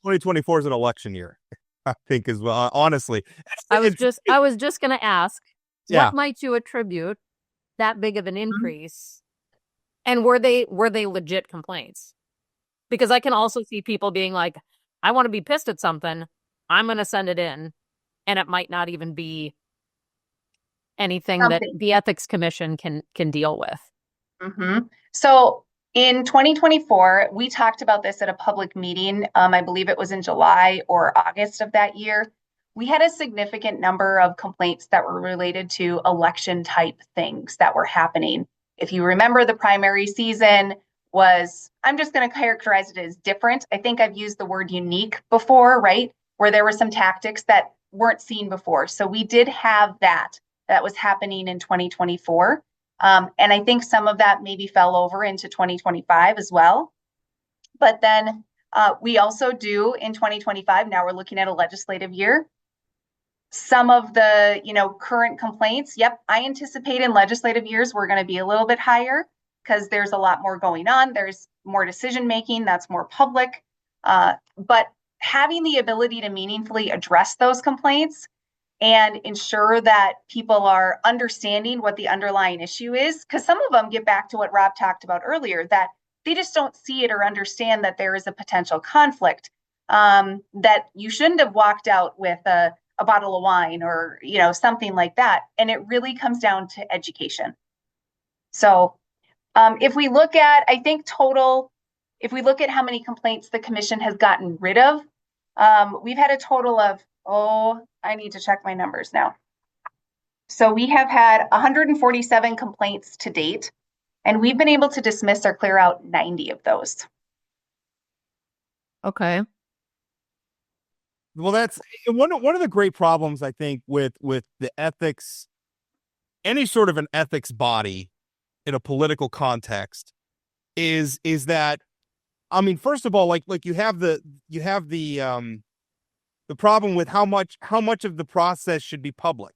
2024 is an election year, I think, as well. Honestly, I was just going to ask, Yeah. what might you attribute that big of an increase? And were they legit complaints? Because I can also see people being like, I want to be pissed at something, I'm going to send it in, and it might not even be anything that the Ethics Commission can deal with. Mm-hmm. So in 2024, we talked about this at a public meeting. I believe it was in July or August of that year. We had a significant number of complaints that were related to election type things that were happening. If you remember, the primary season was, I'm just going to characterize it as different. I think I've used the word unique before, right? Where there were some tactics that weren't seen before. So we did have that was happening in 2024. And I think some of that maybe fell over into 2025 as well. But then we also do in 2025, now we're looking at a legislative year. Some of the, current complaints, I anticipate in legislative years, we're going to be a little bit higher because there's a lot more going on. There's more decision making, that's more public. But having the ability to meaningfully address those complaints and ensure that people are understanding what the underlying issue is, because some of them get back to what Rob talked about earlier, that they just don't see it or understand that there is a potential conflict, that you shouldn't have walked out with a bottle of wine or, something like that. And it really comes down to education. So if we look at, if we look at how many complaints the commission has gotten rid of, we've had a total of, I need to check my numbers now. So we have had 147 complaints to date, and we've been able to dismiss or clear out 90 of those. Okay. Well, that's one of the great problems, I think, with the ethics, any sort of an ethics body in a political context is that, I mean, first of all, like you have the problem with how much of the process should be public,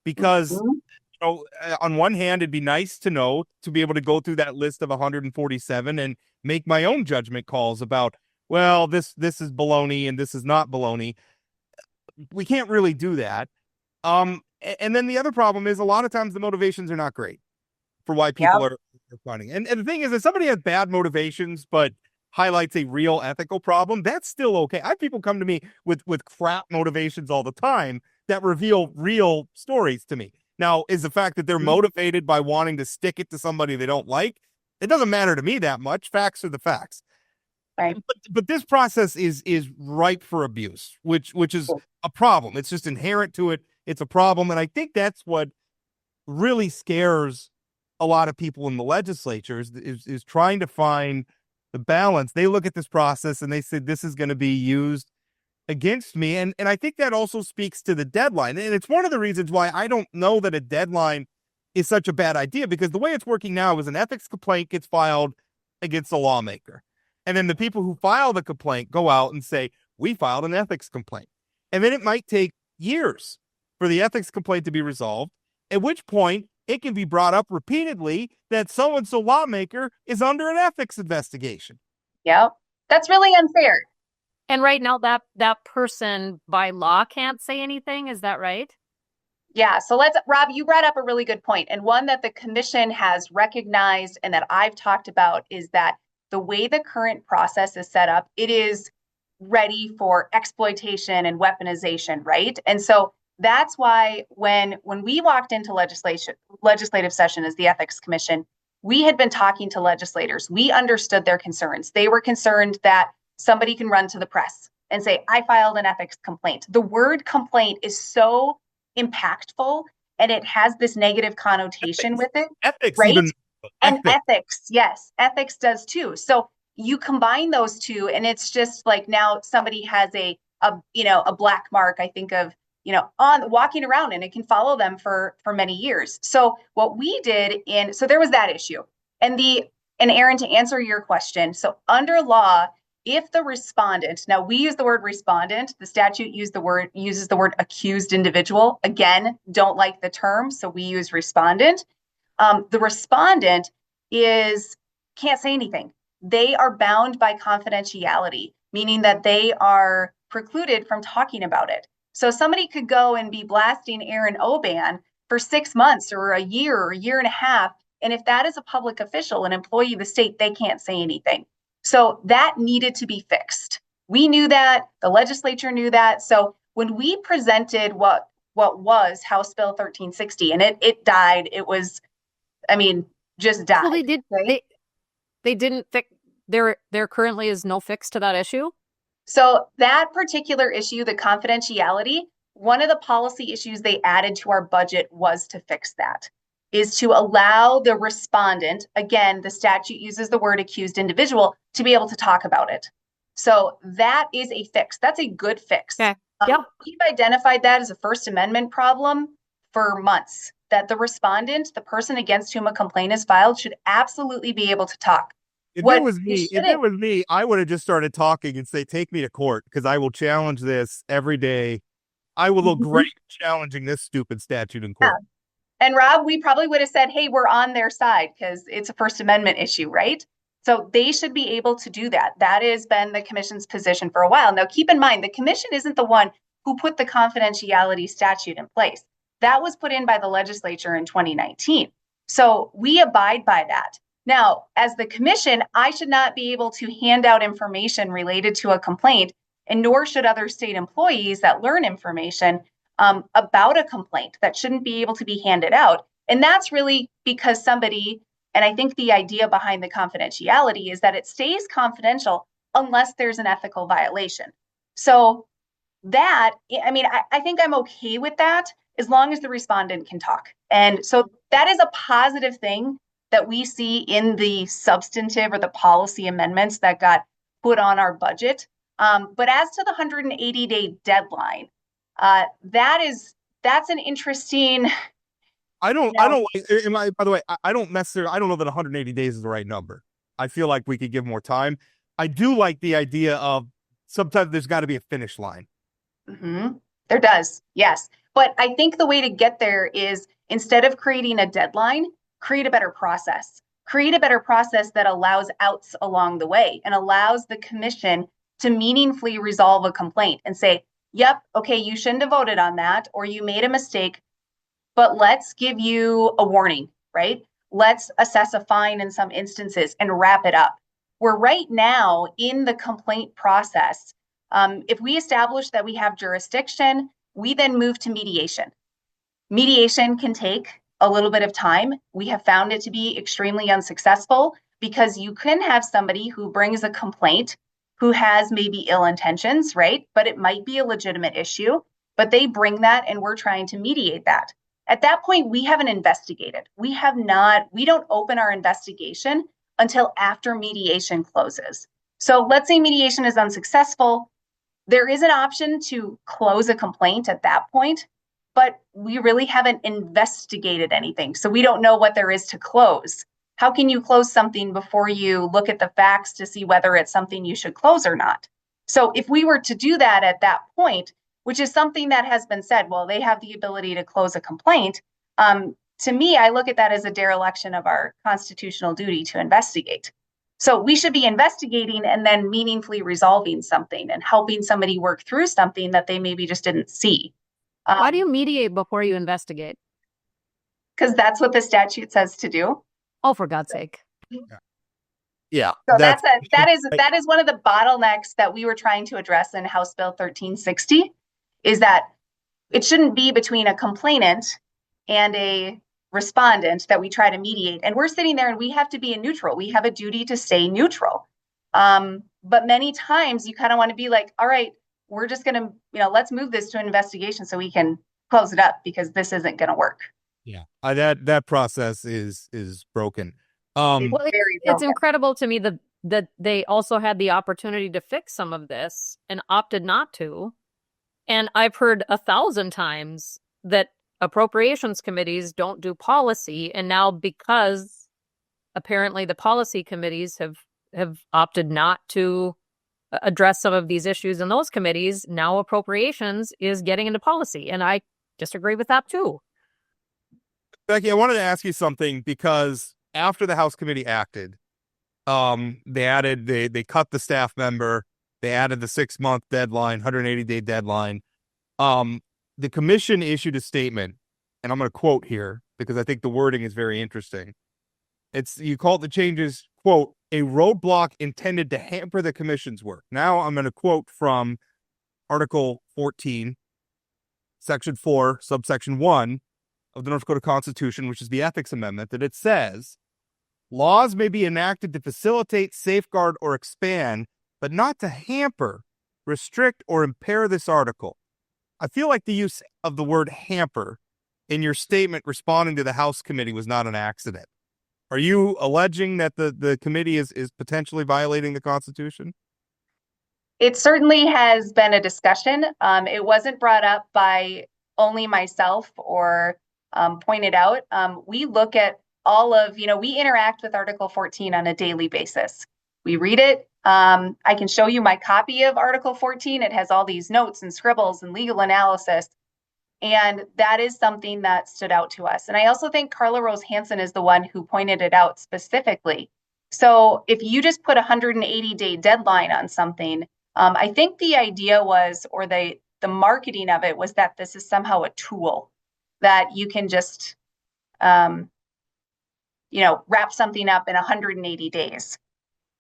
because on one hand, it'd be nice to be able to go through that list of 147 and make my own judgment calls about, well, this is baloney and this is not baloney. We can't really do that. And then the other problem is a lot of times the motivations are not great for why people are finding. And the thing is, if somebody has bad motivations but highlights a real ethical problem, that's still okay. I have people come to me with crap motivations all the time that reveal real stories to me. Now, is the fact that they're motivated by wanting to stick it to somebody they don't like, it doesn't matter to me that much. Facts are the facts. Right. But this process is ripe for abuse, which is a problem. It's just inherent to it. It's a problem. And I think that's what really scares a lot of people in the legislature is trying to find the balance. They look at this process and they say this is going to be used against me. And I think that also speaks to the deadline. And it's one of the reasons why I don't know that a deadline is such a bad idea, because the way it's working now is an ethics complaint gets filed against a lawmaker. And then the people who file the complaint go out and say, we filed an ethics complaint. And then it might take years for the ethics complaint to be resolved, at which point it can be brought up repeatedly that so-and-so lawmaker is under an ethics investigation. Yep. That's really unfair. And right now that person by law can't say anything. Is that right? Yeah. So Rob, you brought up a really good point, and one that the commission has recognized and that I've talked about is that the way the current process is set up, it is ready for exploitation and weaponization, right? And so that's why when we walked into legislative session as the Ethics Commission, we had been talking to legislators. We understood their concerns. They were concerned that somebody can run to the press and say, I filed an ethics complaint. The word complaint is so impactful and it has this negative connotation with it. Ethics, right? even and ethics, yes, ethics does too. So you combine those two, and it's just like now somebody has a black mark, I think of, on walking around, and it can follow them for many years. So what we did so there was that issue. And Aaron, to answer your question, so under law, if the respondent, now we use the word respondent, the statute uses the word accused individual. Again, don't like the term, so we use respondent. The respondent can't say anything. They are bound by confidentiality, meaning that they are precluded from talking about it. So somebody could go and be blasting Aaron Oban for 6 months or a year and a half. And if that is a public official, an employee of the state, they can't say anything. So that needed to be fixed. We knew that, the legislature knew that. So when we presented what was House Bill 1360, and it died, it was, just died. Well, they did. Right? They didn't fix. There currently is no fix to that issue. So that particular issue, the confidentiality, one of the policy issues they added to our budget was to fix that, is to allow the respondent, again, the statute uses the word accused individual, to be able to talk about it. So that is a fix. That's a good fix. Okay. Yep. We've identified that as a First Amendment problem for months, that the respondent, the person against whom a complaint is filed, should absolutely be able to talk. If it was me, I would have just started talking and say, take me to court, because I will challenge this every day. I will look great challenging this stupid statute in court. Yeah. And Rob, we probably would have said, hey, we're on their side because it's a First Amendment issue, right? So they should be able to do that. That has been the commission's position for a while. Now, keep in mind, the commission isn't the one who put the confidentiality statute in place. That was put in by the legislature in 2019. So we abide by that. Now, as the commission, I should not be able to hand out information related to a complaint, and nor should other state employees that learn information about a complaint. That shouldn't be able to be handed out. And that's really because somebody, and I think the idea behind the confidentiality is that it stays confidential unless there's an ethical violation. So that, I think I'm okay with that as long as the respondent can talk. And so that is a positive thing that we see in the substantive or the policy amendments that got put on our budget. But as to the 180-day deadline, that's an interesting. By the way, I don't know that 180 days is the right number. I feel like we could give more time. I do like the idea of sometimes there's got to be a finish line. Mm-hmm. There does, yes. But I think the way to get there is, instead of creating a deadline, create a better process. Create a better process that allows outs along the way and allows the commission to meaningfully resolve a complaint and say, yep, okay, you shouldn't have voted on that, or you made a mistake, but let's give you a warning, right? Let's assess a fine in some instances and wrap it up. We're right now in the complaint process. If we establish that we have jurisdiction, we then move to mediation. Mediation can take a little bit of time. We have found it to be extremely unsuccessful because you can have somebody who brings a complaint who has maybe ill intentions, right? But it might be a legitimate issue, but they bring that and we're trying to mediate that. At that point, we haven't investigated. We don't open our investigation until after mediation closes. So let's say mediation is unsuccessful. there is an option to close a complaint at that point, but we really haven't investigated anything. So we don't know what there is to close. How can you close something before you look at the facts to see whether it's something you should close or not? So if we were to do that at that point, which is something that has been said, well, they have the ability to close a complaint. To me, I look at that as a dereliction of our constitutional duty to investigate. So we should be investigating and then meaningfully resolving something and helping somebody work through something that they maybe just didn't see. Why do you mediate before you investigate? Because that's what the statute says to do. Oh, for God's sake. Yeah. So that is one of the bottlenecks that we were trying to address in House Bill 1360, is that it shouldn't be between a complainant and a respondent that we try to mediate. And we're sitting there and we have to be neutral. We have a duty to stay neutral. But many times you kind of want to be like, all right, we're just going to, let's move this to an investigation so we can close it up because this isn't going to work. Yeah. That process is broken. Well, it's incredible to me that they also had the opportunity to fix some of this and opted not to. And I've heard 1,000 times that appropriations committees don't do policy. And now because apparently the policy committees have opted not to address some of these issues in those committees, now appropriations is getting into policy. And I disagree with that too. Becky, I wanted to ask you something because after the House committee acted, they cut the staff member, they added the 6-month deadline, 180-day deadline. The commission issued a statement, and I'm going to quote here because I think the wording is very interesting. You called the changes, quote, a roadblock intended to hamper the commission's work. Now I'm going to quote from Article 14, Section 4, subsection 1 of the North Dakota Constitution, which is the Ethics Amendment, that it says, laws may be enacted to facilitate, safeguard, or expand, but not to hamper, restrict, or impair this article. I feel like the use of the word hamper in your statement responding to the House committee was not an accident. Are you alleging that the committee is potentially violating the Constitution? It certainly has been a discussion. It wasn't brought up by only myself or pointed out. We look at all of, we interact with Article 14 on a daily basis. We read it. I can show you my copy of Article 14. It has all these notes and scribbles and legal analysis. And that is something that stood out to us. And I also think Carla Rose Hansen is the one who pointed it out specifically. So if you just put a 180-day deadline on something, I think the idea was, or the marketing of it was that this is somehow a tool that you can just, wrap something up in 180 days.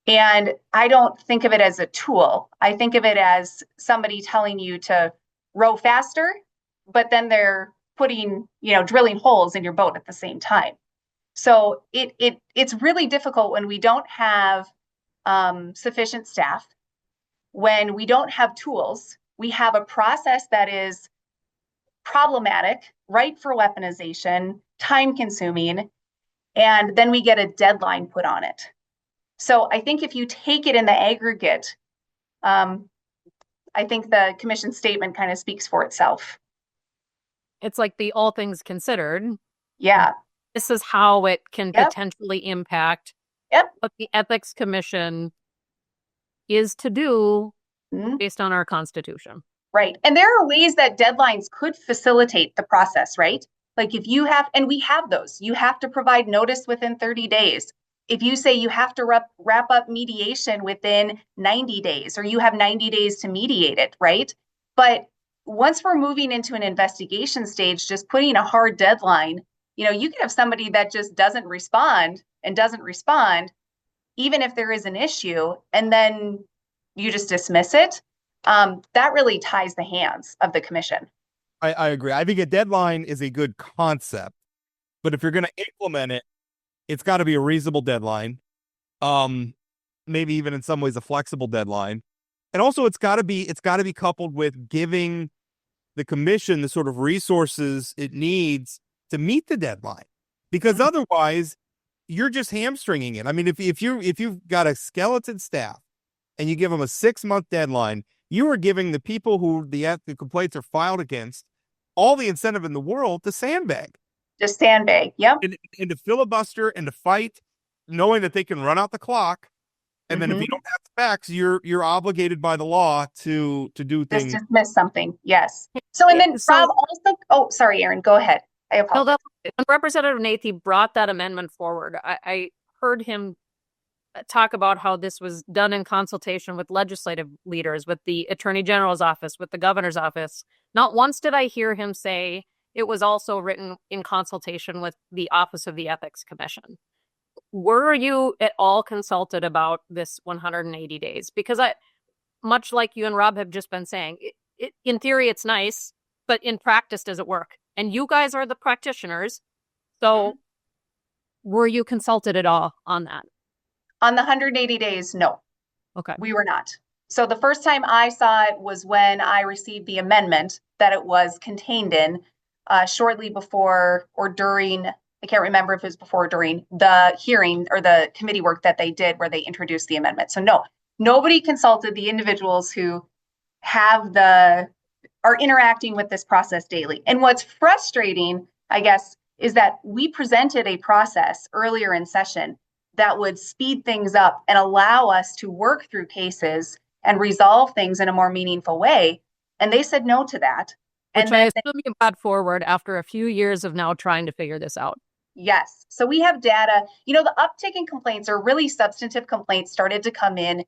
And I don't think of it as a tool. I think of it as somebody telling you to row faster, but then they're putting, drilling holes in your boat at the same time. So it's really difficult when we don't have sufficient staff, when we don't have tools. We have a process that is problematic, ripe for weaponization, time consuming, and then we get a deadline put on it. So I think if you take it in the aggregate, I think the commission statement kind of speaks for itself. It's like the all things considered. Yeah. This is how it can potentially impact what the Ethics Commission is to do based on our Constitution. Right. And there are ways that deadlines could facilitate the process, right? Like if you have, and we have those, you have to provide notice within 30 days. If you say you have to wrap up mediation within 90 days, or you have 90 days to mediate it, right? But once we're moving into an investigation stage, just putting a hard deadline, you can have somebody that just doesn't respond, even if there is an issue, and then you just dismiss it. That really ties the hands of the commission. I agree. I think a deadline is a good concept, but if you're going to implement it, it's got to be a reasonable deadline. Maybe even in some ways a flexible deadline. And also it's got to be coupled with giving the commission the sort of resources it needs to meet the deadline, because otherwise you're just hamstringing it. I mean, if you've got a skeleton staff and you give them a 6-month deadline you are giving the people who the complaints are filed against all the incentive in the world to sandbag. Just sandbag. Yep. And to filibuster and to fight, knowing that they can run out the clock. And then if you don't have the facts, you're obligated by the law to do things. Just dismiss something. Yes. So, and then Rob also, oh, sorry, Aaron, go ahead. I apologize. No, when Representative Nathy brought that amendment forward, I heard him talk about how this was done in consultation with legislative leaders, with the Attorney General's office, with the governor's office. Not once did I hear him say it was also written in consultation with the Office of the Ethics Commission. Were you at all consulted about this 180 days? Because much like you and Rob have just been saying, in theory, it's nice, but in practice, does it work? And you guys are the practitioners. So were you consulted at all on that? On the 180 days, no. Okay. We were not. So the first time I saw it was when I received the amendment that it was contained in shortly before or during, I can't remember if it was before or during the hearing or the committee work that they did where they introduced the amendment. So no, nobody consulted the individuals who are interacting with this process daily. And what's frustrating, I guess, is that we presented a process earlier in session that would speed things up and allow us to work through cases and resolve things in a more meaningful way. And they said no to that. Which I assume you brought forward after a few years of now trying to figure this out. Yes. So we have data. The uptick in complaints, or really substantive complaints, started to come in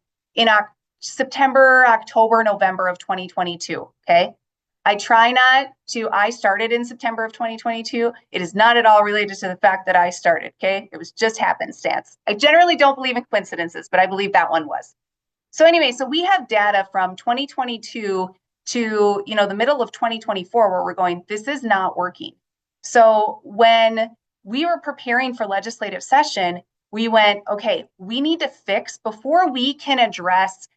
September, October, November of 2022. Okay. I started in September of 2022. It is not at all related to the fact that I started. Okay. It was just happenstance. I generally don't believe in coincidences, but I believe that one was. So anyway, so we have data from 2022 to, the middle of 2024 where we're going, this is not working. So when we were preparing for legislative session, we went, okay, we need to fix before we can address,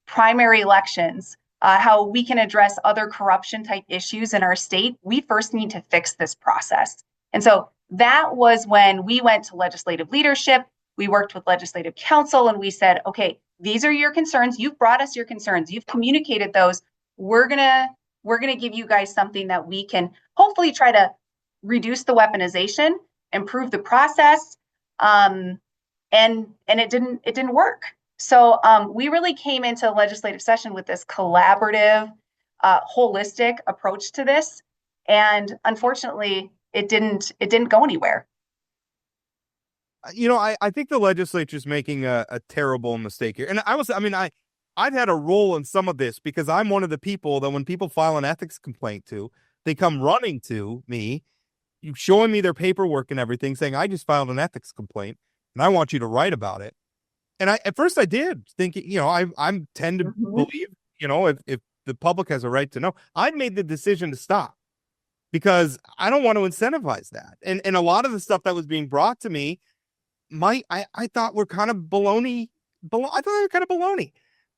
primary elections, how we can address other corruption type issues in our state. We first need to fix this process. And so that was when we went to legislative leadership. We worked with legislative counsel and we said, okay, these are your concerns. You've brought us your concerns. You've communicated those. We're gonna give you guys something that we can hopefully try to reduce the weaponization, improve the process, and it didn't work. So we really came into legislative session with this collaborative, holistic approach to this, and unfortunately, it didn't go anywhere. I think the legislature is making a terrible mistake here. And I've had a role in some of this because I'm one of the people that when people file an ethics complaint to, they come running to me, showing me their paperwork and everything, saying, I just filed an ethics complaint and I want you to write about it. And at first I did, thinking, I tend to believe, if the public has a right to know. I made the decision to stop because I don't want to incentivize that. And a lot of the stuff that was being brought to me, I thought were kind of baloney. I thought they were kind of baloney.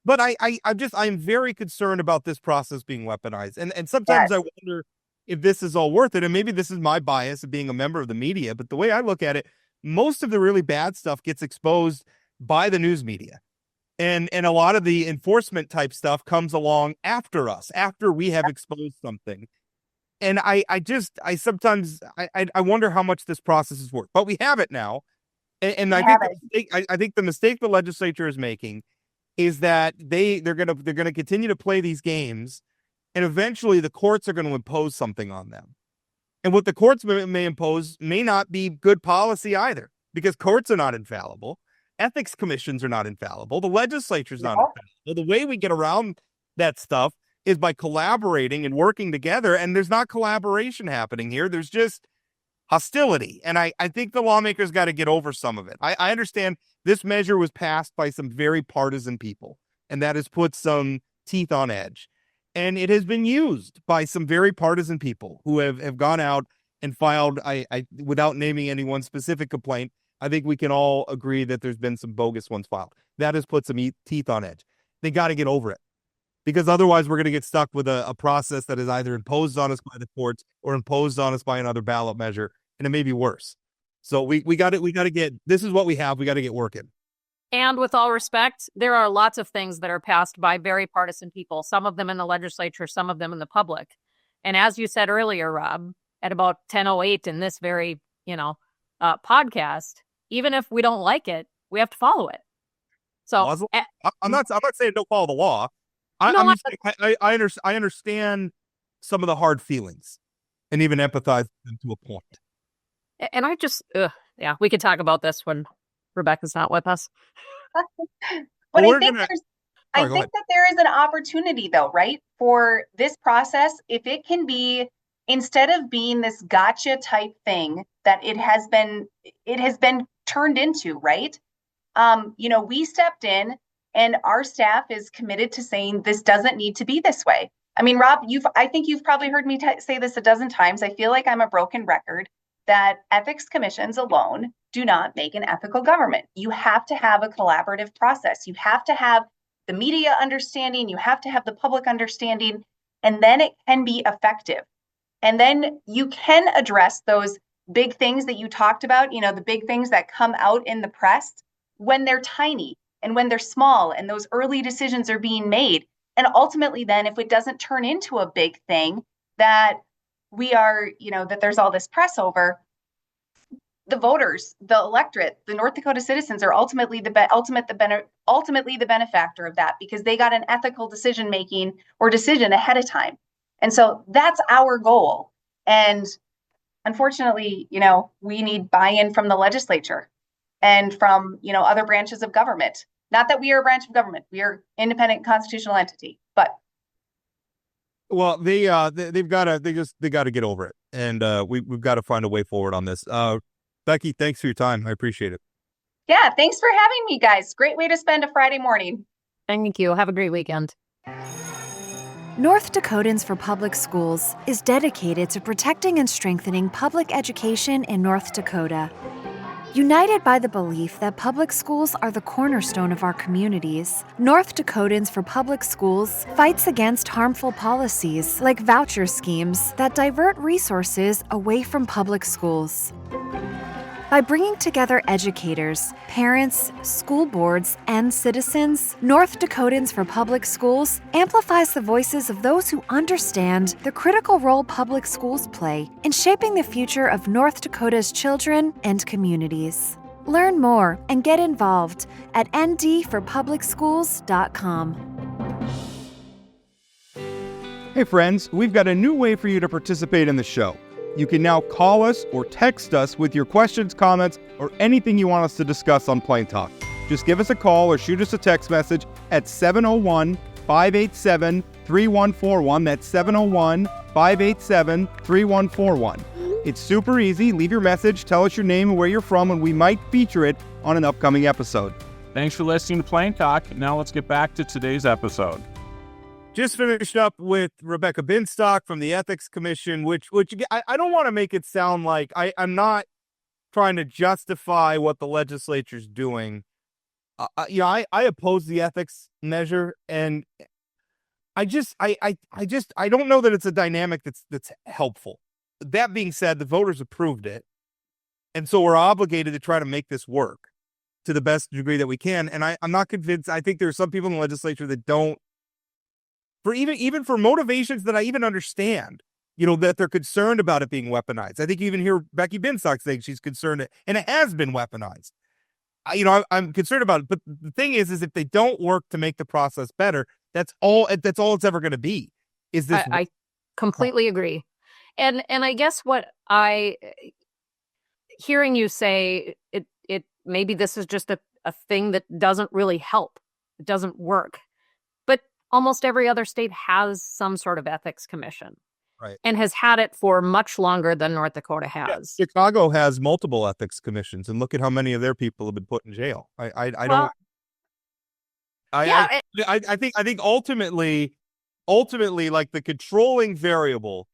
But I'm very concerned about this process being weaponized. And sometimes I wonder if this is all worth it. And maybe this is my bias of being a member of the media. But the way I look at it, most of the really bad stuff gets exposed by the news media. And a lot of the enforcement type stuff comes along after us, after we have exposed something. And I sometimes wonder how much this process is worth. But we have it now. And I think the mistake the legislature is making is that they're gonna continue to play these games, and eventually the courts are going to impose something on them. And what the courts may impose may not be good policy either, because courts are not infallible, ethics commissions are not infallible, the legislature is not infallible. The way we get around that stuff is by collaborating and working together, and there's not collaboration happening here. There's just hostility. And I think the lawmakers got to get over some of it. I understand this measure was passed by some very partisan people, and that has put some teeth on edge. And it has been used by some very partisan people who have gone out and filed, without naming any one specific complaint, I think we can all agree that there's been some bogus ones filed. That has put some teeth on edge. They got to get over it, because otherwise we're going to get stuck with a process that is either imposed on us by the courts or imposed on us by another ballot measure. And it may be worse. So we got to get, this is what we have. We got to get working. And with all respect, there are lots of things that are passed by very partisan people, some of them in the legislature, some of them in the public. And as you said earlier, Rob, at about 10:08 in this very, podcast, even if we don't like it, we have to follow it. So I'm not saying don't follow the law. I understand some of the hard feelings and even empathize with them to a point. And I just, we could talk about this when Rebecca's not with us. But I think that there is an opportunity, though, right, for this process, if it can be, instead of being this gotcha type thing that it has been turned into, right? We stepped in, and our staff is committed to saying this doesn't need to be this way. I mean, Rob, I think you've probably heard me say this a dozen times. I feel like I'm a broken record that ethics commissions alone do not make an ethical government. You have to have a collaborative process. You have to have the media understanding. You have to have the public understanding, and then it can be effective. And then you can address those big things that you talked about, the big things that come out in the press when they're tiny and when they're small and those early decisions are being made. And ultimately, then, if it doesn't turn into a big thing that we are, that there's all this press over, the voters, the electorate, the North Dakota citizens are ultimately the benefactor of that, because they got an ethical decision ahead of time. And so that's our goal. And unfortunately, we need buy-in from the legislature and from, other branches of government. Not that we are a branch of government. We are independent constitutional entity, but. Well, they've got to get over it. And we've got to find a way forward on this. Becky, thanks for your time. I appreciate it. Yeah, thanks for having me, guys. Great way to spend a Friday morning. Thank you. Have a great weekend. North Dakotans for Public Schools is dedicated to protecting and strengthening public education in North Dakota. United by the belief that public schools are the cornerstone of our communities, North Dakotans for Public Schools fights against harmful policies like voucher schemes that divert resources away from public schools. By bringing together educators, parents, school boards, and citizens, North Dakotans for Public Schools amplifies the voices of those who understand the critical role public schools play in shaping the future of North Dakota's children and communities. Learn more and get involved at ndforpublicschools.com. Hey friends, we've got a new way for you to participate in the show. You can now call us or text us with your questions, comments, or anything you want us to discuss on Plain Talk. Just give us a call or shoot us a text message at 701-587-3141. That's 701-587-3141. It's super easy. Leave your message, tell us your name and where you're from, and we might feature it on an upcoming episode. Thanks for listening to Plain Talk. Now let's get back to today's episode. Just finished up with Rebecca Binstock from the Ethics Commission, which I don't want to make it sound like I'm not trying to justify what the legislature's doing. I oppose the ethics measure, and I don't know that it's a dynamic that's helpful. That being said, the voters approved it, and so we're obligated to try to make this work to the best degree that we can. And I'm not convinced. I think there are some people in the legislature that don't. For even for motivations that I even understand, that they're concerned about it being weaponized. I think you even hear Becky Binstock saying she's concerned, and it has been weaponized. I'm concerned about it. But the thing is if they don't work to make the process better, that's all it's ever going to be. Is this? I completely agree, and I guess what hearing you say it maybe this is just a thing that doesn't really help. It doesn't work. Almost every other state has some sort of ethics commission, right? And has had it for much longer than North Dakota has. Yeah, Chicago has multiple ethics commissions, and look at how many of their people have been put in jail. I think ultimately, like the controlling variable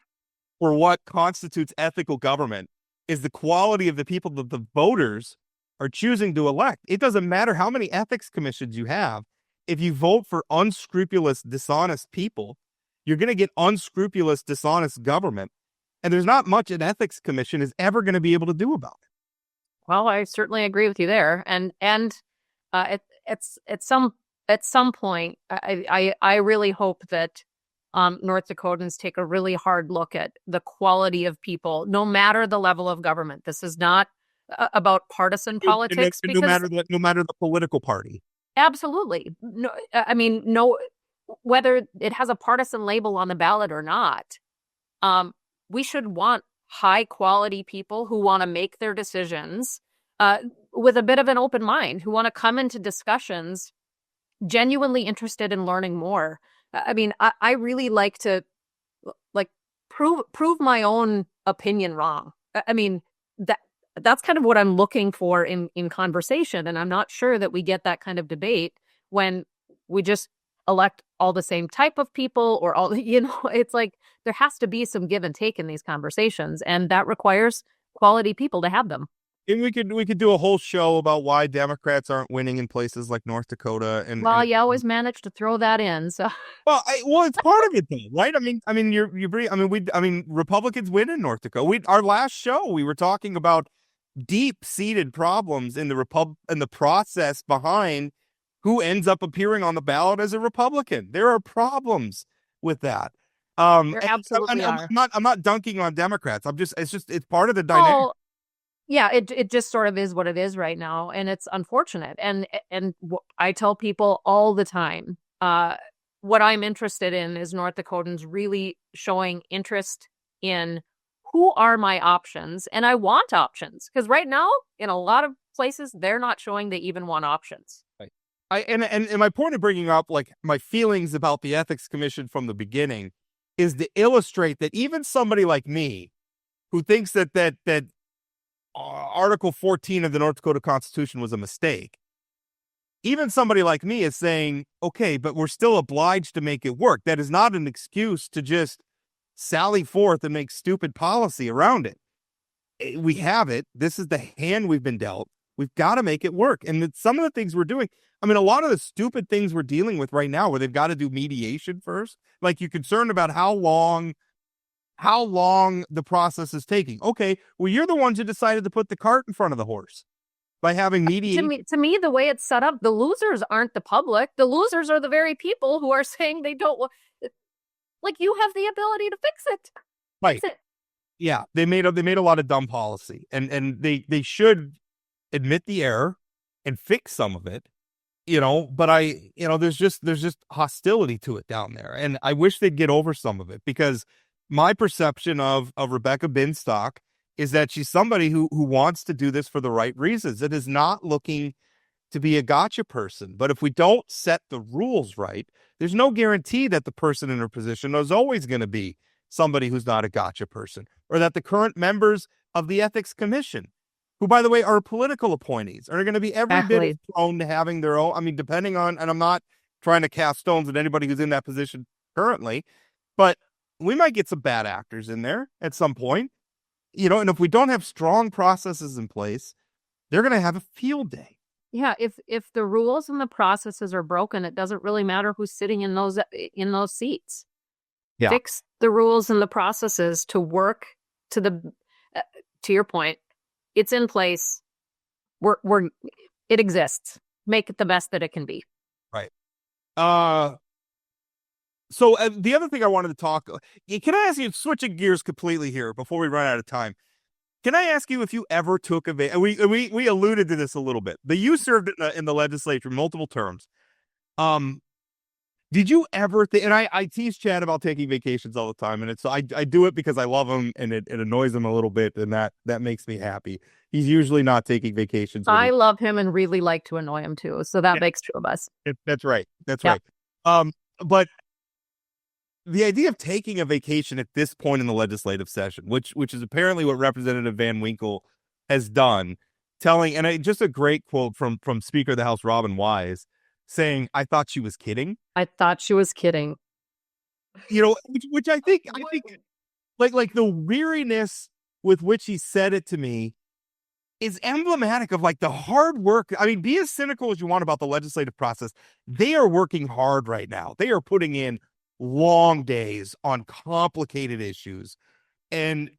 for what constitutes ethical government is the quality of the people that the voters are choosing to elect. It doesn't matter how many ethics commissions you have. If you vote for unscrupulous, dishonest people, you're going to get unscrupulous, dishonest government. And there's not much an ethics commission is ever going to be able to do about it. Well, I certainly agree with you there. And at some point, I really hope that North Dakotans take a really hard look at the quality of people, no matter the level of government. This is not about partisan politics. No matter the political party. Absolutely. No, I mean, no, whether it has a partisan label on the ballot or not, we should want high quality people who want to make their decisions with a bit of an open mind, who want to come into discussions genuinely interested in learning more. I mean, I really like to prove my own opinion wrong. I mean, that's kind of what I'm looking for in conversation. And I'm not sure that we get that kind of debate when we just elect all the same type of people, or all, it's like there has to be some give and take in these conversations. And that requires quality people to have them. And we could do a whole show about why Democrats aren't winning in places like North Dakota. Well, you always manage to throw that in. So well, it's part of it though, right? I mean, Republicans win in North Dakota. Our last show, we were talking about deep-seated problems in the process behind who ends up appearing on the ballot as a Republican. There are problems with that. There absolutely are. I'm not dunking on Democrats. It's part of the dynamic. Oh, yeah, it just sort of is what it is right now, and it's unfortunate. And I tell people all the time, what I'm interested in is North Dakotans really showing interest in who are my options, and I want options, because right now, in a lot of places, they're not showing they even want options. Right. And my point of bringing up like my feelings about the Ethics Commission from the beginning is to illustrate that even somebody like me, who thinks that Article 14 of the North Dakota Constitution was a mistake, even somebody like me is saying, okay, but we're still obliged to make it work. That is not an excuse to just sally forth and make stupid policy around it. We have it. This is the hand we've been dealt. We've got to make it work. And some of the things we're doing, I mean, a lot of the stupid things we're dealing with right now, where they've got to do mediation first, like you're concerned about how long the process is taking. Okay, well, you're the ones who decided to put the cart in front of the horse by having mediation. To me, the way it's set up, the losers aren't the public. The losers are the very people who are saying they don't want. Like, you have the ability to fix it. Right. Fix it. Yeah, they made a lot of dumb policy, and they should admit the error and fix some of it. But there's just hostility to it down there, and I wish they'd get over some of it, because my perception of Rebecca Binstock is that she's somebody who wants to do this for the right reasons. It is not looking to be a gotcha person. But if we don't set the rules right, there's no guarantee that the person in her position is always going to be somebody who's not a gotcha person, or that the current members of the Ethics Commission, who, by the way, are political appointees, are going to be every bit as prone to having their own. I mean, depending on, and I'm not trying to cast stones at anybody who's in that position currently, but we might get some bad actors in there at some point, and if we don't have strong processes in place, they're going to have a field day. Yeah, if the rules and the processes are broken, it doesn't really matter who's sitting in those seats. Yeah. Fix the rules and the processes to work to your point. It's in place. It exists. Make it the best that it can be. Right. So the other thing I wanted to talk, can I ask you, switching gears completely here before we run out of time, can I ask you if you ever took we alluded to this a little bit, but you served in the legislature multiple terms. Did you ever think, and I tease Chad about taking vacations all the time, and I do it because I love him, and it annoys him a little bit, and that makes me happy. He's usually not taking vacations. I love him and really like to annoy him too. So that makes two of us. That's right. That's right. But the idea of taking a vacation at this point in the legislative session, which is apparently what Representative Van Winkle has done, just a great quote from Speaker of the House Robin Wise, saying, "I thought she was kidding." I thought she was kidding. Which I think like the weariness with which he said it to me is emblematic of like the hard work. I mean, be as cynical as you want about the legislative process. They are working hard right now. They are putting in long days on complicated issues. And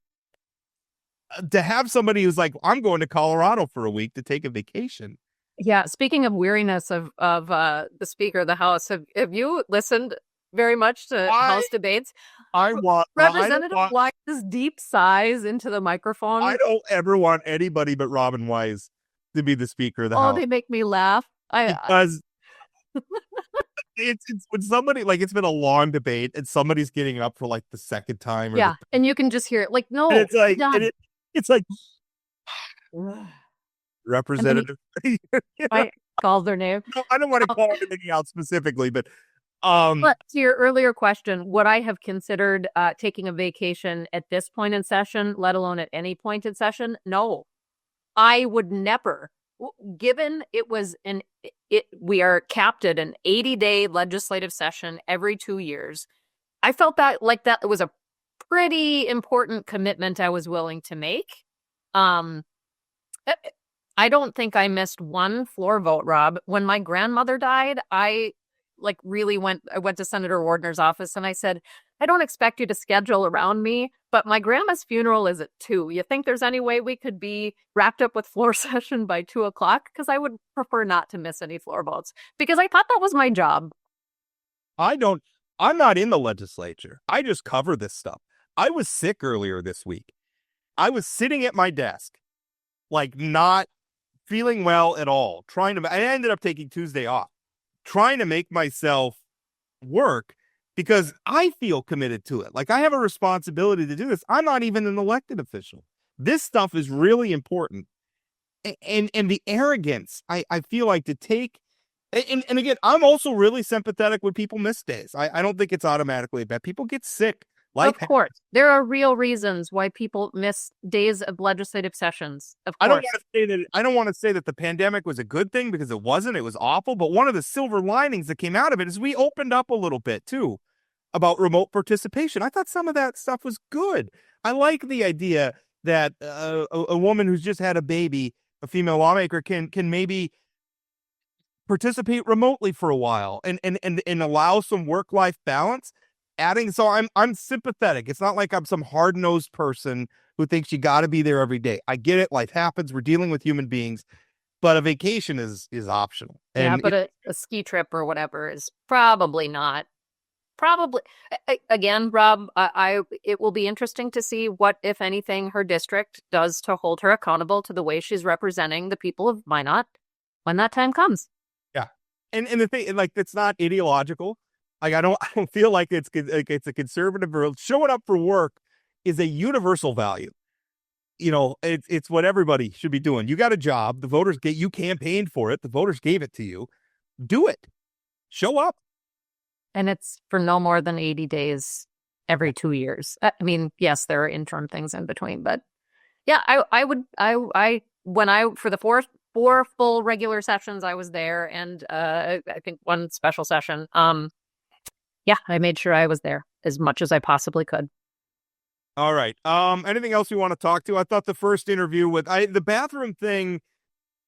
to have somebody who's like, I'm going to Colorado for a week to take a vacation. Yeah. Speaking of weariness of the Speaker of the House, have you listened very much to House debates? I don't Representative Wise's deep sighs into the microphone. I don't ever want anybody but Robin Wise to be the Speaker of the House. They make me laugh. Because it's when somebody, like, it's been a long debate and somebody's getting up for like the second time. Or and you can just hear it. Like, no, and it's like, done. it's like Representative. I call their name. No, I don't want to call anything out specifically, but to your earlier question, would I have considered taking a vacation at this point in session, let alone at any point in session? No, I would never. Given we are capped at an 80-day legislative session every 2 years. I felt that it was a pretty important commitment I was willing to make. I don't think I missed one floor vote, Rob. When my grandmother died, I went to Senator Wardner's office and I said, I don't expect you to schedule around me, but my grandma's funeral is at 2. You think there's any way we could be wrapped up with floor session by 2:00? Because I would prefer not to miss any floor votes because I thought that was my job. I'm not in the legislature. I just cover this stuff. I was sick earlier this week. I was sitting at my desk, like not feeling well at all, I ended up taking Tuesday off, trying to make myself work because I feel committed to it. Like I have a responsibility to do this. I'm not even an elected official. This stuff is really important. And the arrogance, I feel like to take, and again, I'm also really sympathetic when people miss days. I don't think it's automatically bad. People get sick. Of course. There are real reasons why people miss days of legislative sessions. Of course. I don't want to say that the pandemic was a good thing because it wasn't. It was awful. But one of the silver linings that came out of it is we opened up a little bit too about remote participation. I thought some of that stuff was good. I like the idea that a woman who's just had a baby, a female lawmaker, can maybe participate remotely for a while and allow some work-life balance. So I'm sympathetic. It's not like I'm some hard-nosed person who thinks you got to be there every day. I get it. Life happens. We're dealing with human beings, but a vacation is optional. And but a ski trip or whatever is probably not. Probably again, Rob. It will be interesting to see what, if anything, her district does to hold her accountable to the way she's representing the people of Minot when that time comes. Yeah, and the thing, like, it's not ideological. Like I don't feel like it's a conservative rule. Showing up for work is a universal value. You know, it's what everybody should be doing. You got a job. The voters you campaigned for it. The voters gave it to you. Do it. Show up. And it's for no more than 80 days every 2 years. I mean, yes, there are interim things in between, but yeah, for the four full regular sessions, I was there, and I think one special session. Yeah, I made sure I was there as much as I possibly could. All right. Anything else you want to talk to? I thought the first interview with the bathroom thing,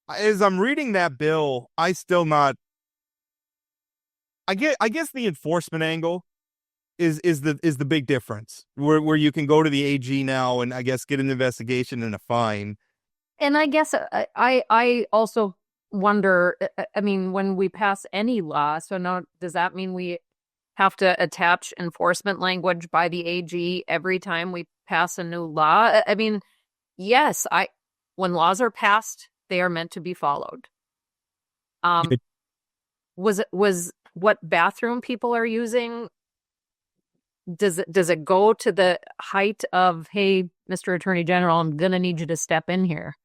as I'm reading that bill, I guess the enforcement angle is the big difference where you can go to the AG now and I guess get an investigation and a fine. And I guess I also wonder, I mean, when we pass any law, so now does that mean we have to attach enforcement language by the AG every time we pass a new law? I mean, yes, when laws are passed, they are meant to be followed. Was what bathroom people are using, does it go to the height of, hey, Mr. Attorney General, I'm gonna need you to step in here?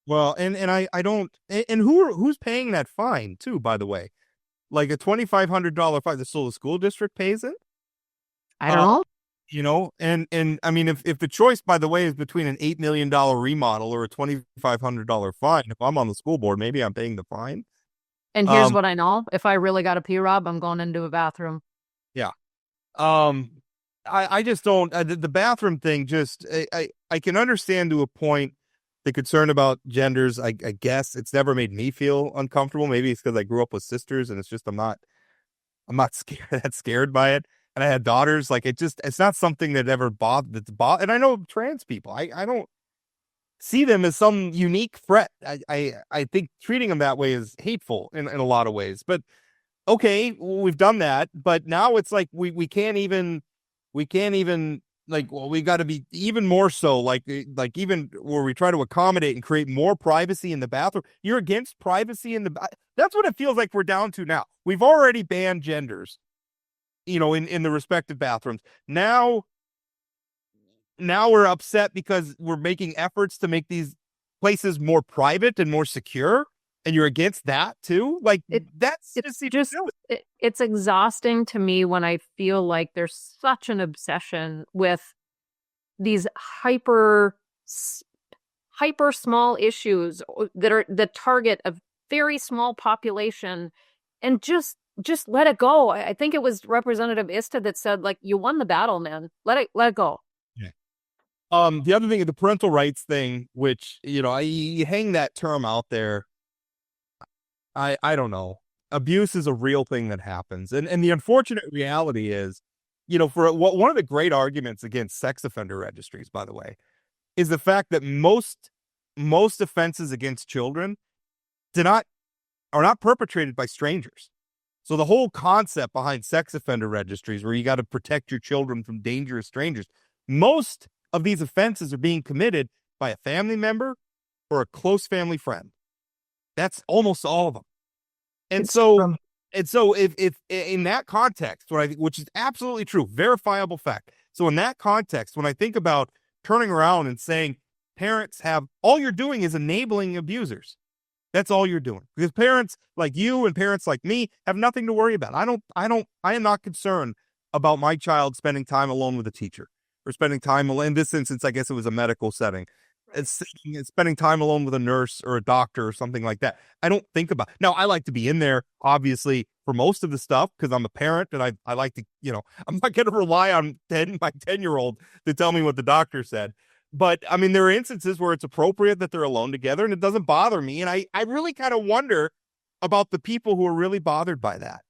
Well, and I don't, and who's paying that fine too, by the way? Like a $2,500 fine. So the school district pays it? I don't know. You know, and I mean, if the choice, by the way, is between an $8 million remodel or a $2,500 fine, if I'm on the school board, maybe I'm paying the fine. And here's what I know. If I really got to pee, Rob, I'm going into a bathroom. Yeah. I just don't, the bathroom thing, just, I can understand to a point the concern about genders. I guess it's never made me feel uncomfortable. Maybe it's because I grew up with sisters and it's just, I'm not scared by it. And I had daughters. Like, it's not something that ever bothered. And I know trans people. I don't see them as some unique threat. I think treating them that way is hateful in a lot of ways. But okay, we've done that, but now it's like we can't even like, well, we got to be even more so like even where we try to accommodate and create more privacy in the bathroom. You're against privacy in that's what it feels like we're down to now. We've already banned genders, in the respective bathrooms. Now we're upset because we're making efforts to make these places more private and more secure. And you're against that too? Like it's exhausting to me when I feel like there's such an obsession with these hyper small issues that are the target of very small population, and just let it go. I think it was Representative Ista that said, like, you won the battle, man. Let it go. Yeah. The other thing, the parental rights thing, which, you hang that term out there. I don't know. Abuse is a real thing that happens. And the unfortunate reality is, one of the great arguments against sex offender registries, by the way, is the fact that most offenses against children are not perpetrated by strangers. So the whole concept behind sex offender registries, where you got to protect your children from dangerous strangers, most of these offenses are being committed by a family member or a close family friend. That's almost all of them. And so if in that context, which is absolutely true, verifiable fact. So in that context, when I think about turning around and saying parents all you're doing is enabling abusers. That's all you're doing, because parents like you and parents like me have nothing to worry about. I am not concerned about my child spending time alone with a teacher, or spending time alone. In this instance, I guess it was a medical setting. It's spending time alone with a nurse or a doctor or something like that. I don't think about. Now, I like to be in there, obviously, for most of the stuff, because I'm a parent and I like to, I'm not going to rely on my 10-year-old to tell me what the doctor said. But I mean, there are instances where it's appropriate that they're alone together, and it doesn't bother me. And I really kind of wonder about the people who are really bothered by that.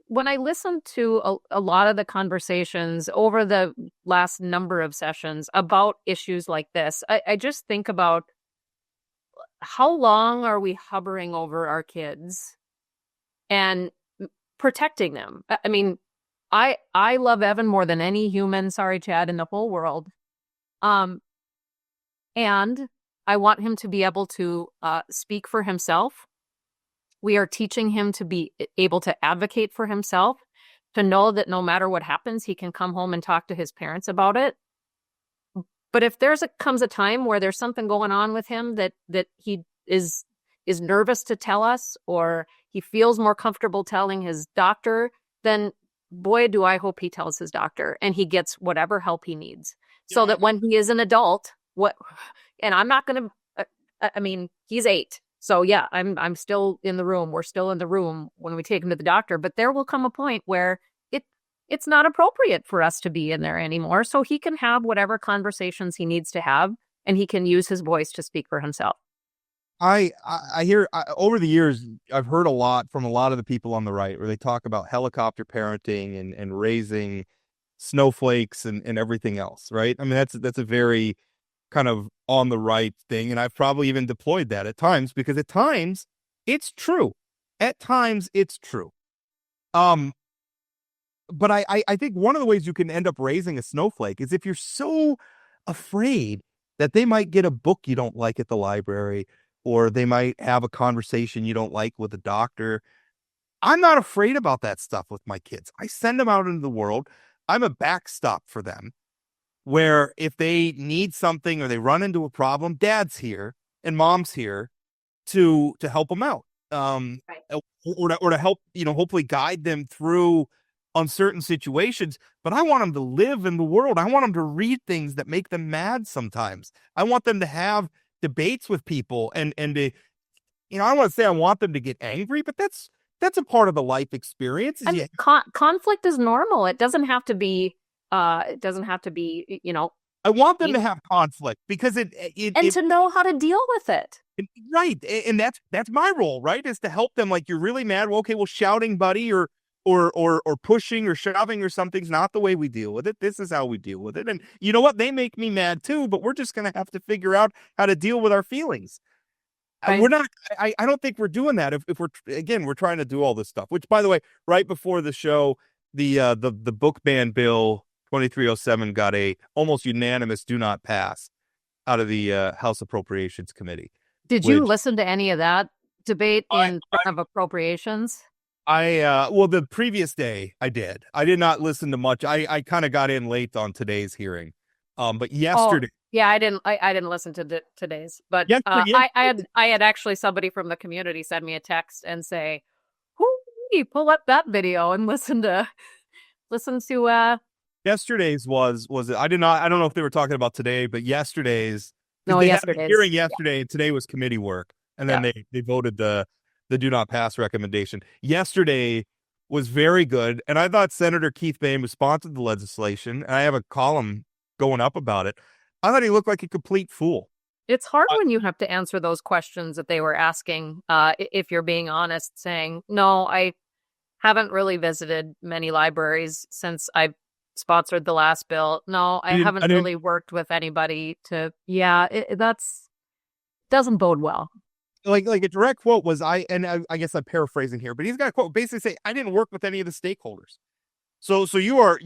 When I listened to a lot of the conversations over the last number of sessions about issues like this, I just think about how long are we hovering over our kids and protecting them? I mean, I love Evan more than any human, sorry, Chad, in the whole world. And I want him to be able to speak for himself. We are teaching him to be able to advocate for himself, to know that no matter what happens, he can come home and talk to his parents about it. But if comes a time where there's something going on with him that he is nervous to tell us, or he feels more comfortable telling his doctor, then boy, do I hope he tells his doctor and he gets whatever help he needs, so that when he is an adult, and I'm not going to, I mean, he's 8. So yeah, I'm still in the room. We're still in the room when we take him to the doctor, but there will come a point where it's not appropriate for us to be in there anymore. So he can have whatever conversations he needs to have, and he can use his voice to speak for himself. I hear over the years, I've heard a lot from a lot of the people on the right where they talk about helicopter parenting and raising snowflakes and everything else, right? I mean, that's a very kind of on the right thing. And I've probably even deployed that at times, because at times it's true. At times it's true. But I think one of the ways you can end up raising a snowflake is if you're so afraid that they might get a book you don't like at the library, or they might have a conversation you don't like with a doctor. I'm not afraid about that stuff with my kids. I send them out into the world. I'm a backstop for them, where if they need something or they run into a problem, dad's here and mom's here to help them out. Or to help, hopefully guide them through uncertain situations. But I want them to live in the world. I want them to read things that make them mad sometimes. I want them to have debates with people and to, I don't want to say I want them to get angry, but that's a part of the life experience. And conflict is normal. It doesn't have to be, I want them to have conflict, because to know how to deal with it. Right. And that's my role, right? Is to help them. Like, you're really mad. Well, okay, well, shouting buddy or or pushing or shoving or something's not the way we deal with it. This is how we deal with it. And you know what? They make me mad too, but we're just going to have to figure out how to deal with our feelings. Right. We're not, I don't think we're doing that if we're trying to do all this stuff, which, by the way, right before the show, the book ban bill 2307 got a almost unanimous do not pass out of the House Appropriations Committee. Did you listen to any of that debate in front of appropriations? Well, the previous day I did. I did not listen to much. I kind of got in late on today's hearing. But yesterday. Oh, yeah, I didn't listen to today's, but yesterday, I had actually somebody from the community send me a text and say, "Hoo-wee, pull up that video and listen to yesterday's was I don't know if they were talking about today, but yesterday's. No, they yesterday's. had a hearing yesterday, and today was committee work, and then they voted the do not pass recommendation. Yesterday was very good, and I thought Senator Keith Bain, who sponsored the legislation, and I have a column going up about it. I thought he looked like a complete fool. It's hard when you have to answer those questions that they were asking. If you're being honest, saying, "No, I haven't really visited many libraries since I sponsored the last bill. No, I haven't really worked with anybody to." Yeah, that's doesn't bode well. Like a direct quote was, I guess I'm paraphrasing here, but he's got a quote basically say, "I didn't work with any of the stakeholders." So you are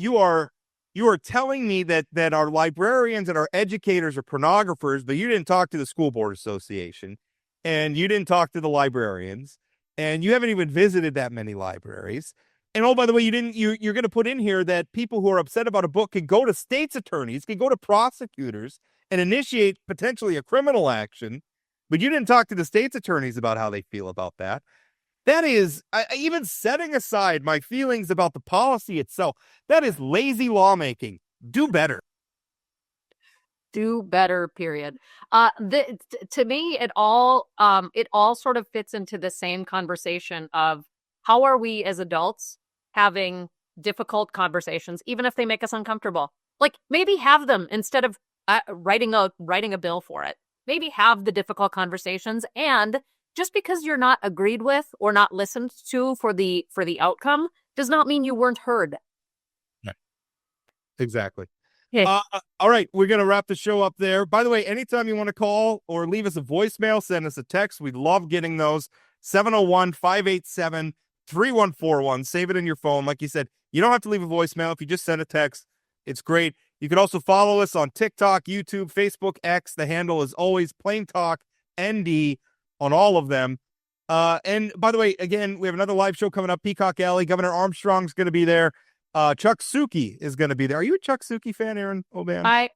telling me that our librarians and our educators are pornographers, but you didn't talk to the school board association, and you didn't talk to the librarians, and you haven't even visited that many libraries. And oh, by the way, you're going to put in here that people who are upset about a book can go to state's attorneys, can go to prosecutors and initiate potentially a criminal action, but you didn't talk to the state's attorneys about how they feel about that. That is, even setting aside my feelings about the policy itself, that is lazy lawmaking. Do better. Do better, period. To me, it all sort of fits into the same conversation of how are we as adults having difficult conversations, even if they make us uncomfortable. Like, maybe have them instead of writing a bill for it. Maybe have the difficult conversations, and just because you're not agreed with or not listened to for the outcome does not mean you weren't heard. Right. Exactly. Yeah. All right, we're going to wrap the show up there. By the way, anytime you want to call or leave us a voicemail, send us a text. We love getting those. 701-587-3141. Save it in your phone. Like you said, you don't have to leave a voicemail. If you just send a text, it's great. You can also follow us on TikTok, YouTube, Facebook, X. The handle is always Plain Talk ND on all of them. And by the way, again, we have another live show coming up, Peacock Alley. Governor Armstrong's going to be there. Chuck Suki is going to be there. Are you a Chuck Suki fan, Aaron Oban? I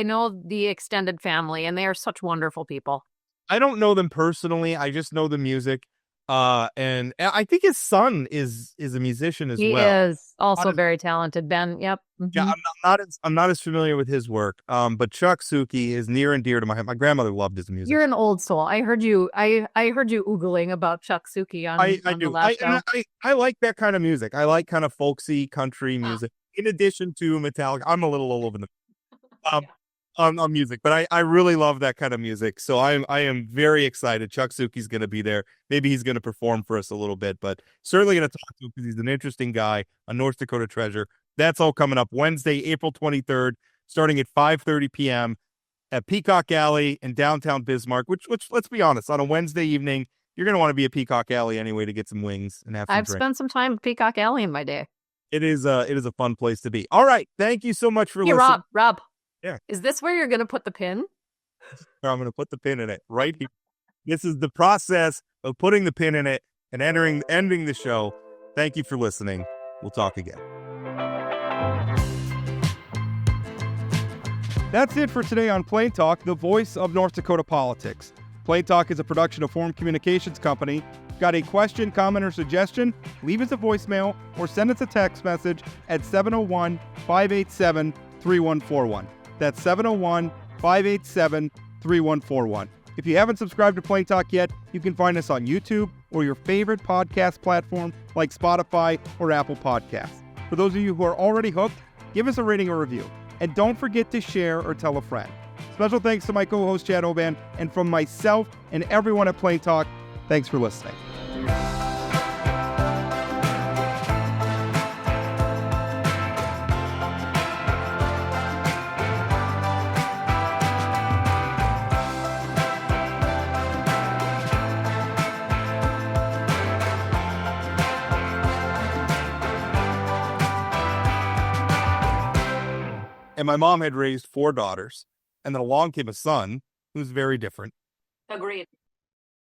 know the extended family, and they are such wonderful people. I don't know them personally. I just know the music. And I think his son is a musician as well. He is also very talented, Ben. Yep. Mm-hmm. Yeah, I'm not as familiar with his work. But Chuck Suki is near and dear to my heart. My grandmother loved his music. You're an old soul. I heard you oogling about Chuck Suki on the last show. I like that kind of music. I like kind of folksy country music. In addition to Metallica, I'm a little all over the on music, but I really love that kind of music. So I am very excited. Chuck Suki's going to be there. Maybe he's going to perform for us a little bit, but certainly going to talk to him because he's an interesting guy, a North Dakota treasure. That's all coming up Wednesday, April 23rd, starting at 5:30 p.m. at Peacock Alley in downtown Bismarck, which let's be honest, on a Wednesday evening, you're going to want to be at Peacock Alley anyway to get some wings and have some I've drink. spent some time at Peacock Alley in my day. It is a fun place to be. All right. Thank you so much for listening. Rob. Yeah. Is this where you're going to put the pin? I'm going to put the pin in it right here. This is the process of putting the pin in it and ending the show. Thank you for listening. We'll talk again. That's it for today on Plain Talk, the voice of North Dakota politics. Plain Talk is a production of Forum Communications Company. Got a question, comment, or suggestion? Leave us a voicemail or send us a text message at 701-587-3141. That's 701-587-3141. If you haven't subscribed to Plain Talk yet, you can find us on YouTube or your favorite podcast platform like Spotify or Apple Podcasts. For those of you who are already hooked, give us a rating or review. And don't forget to share or tell a friend. Special thanks to my co-host Chad Oban, and from myself and everyone at Plain Talk, thanks for listening. And my mom had raised 4 daughters. And then along came a son who's very different. Agreed.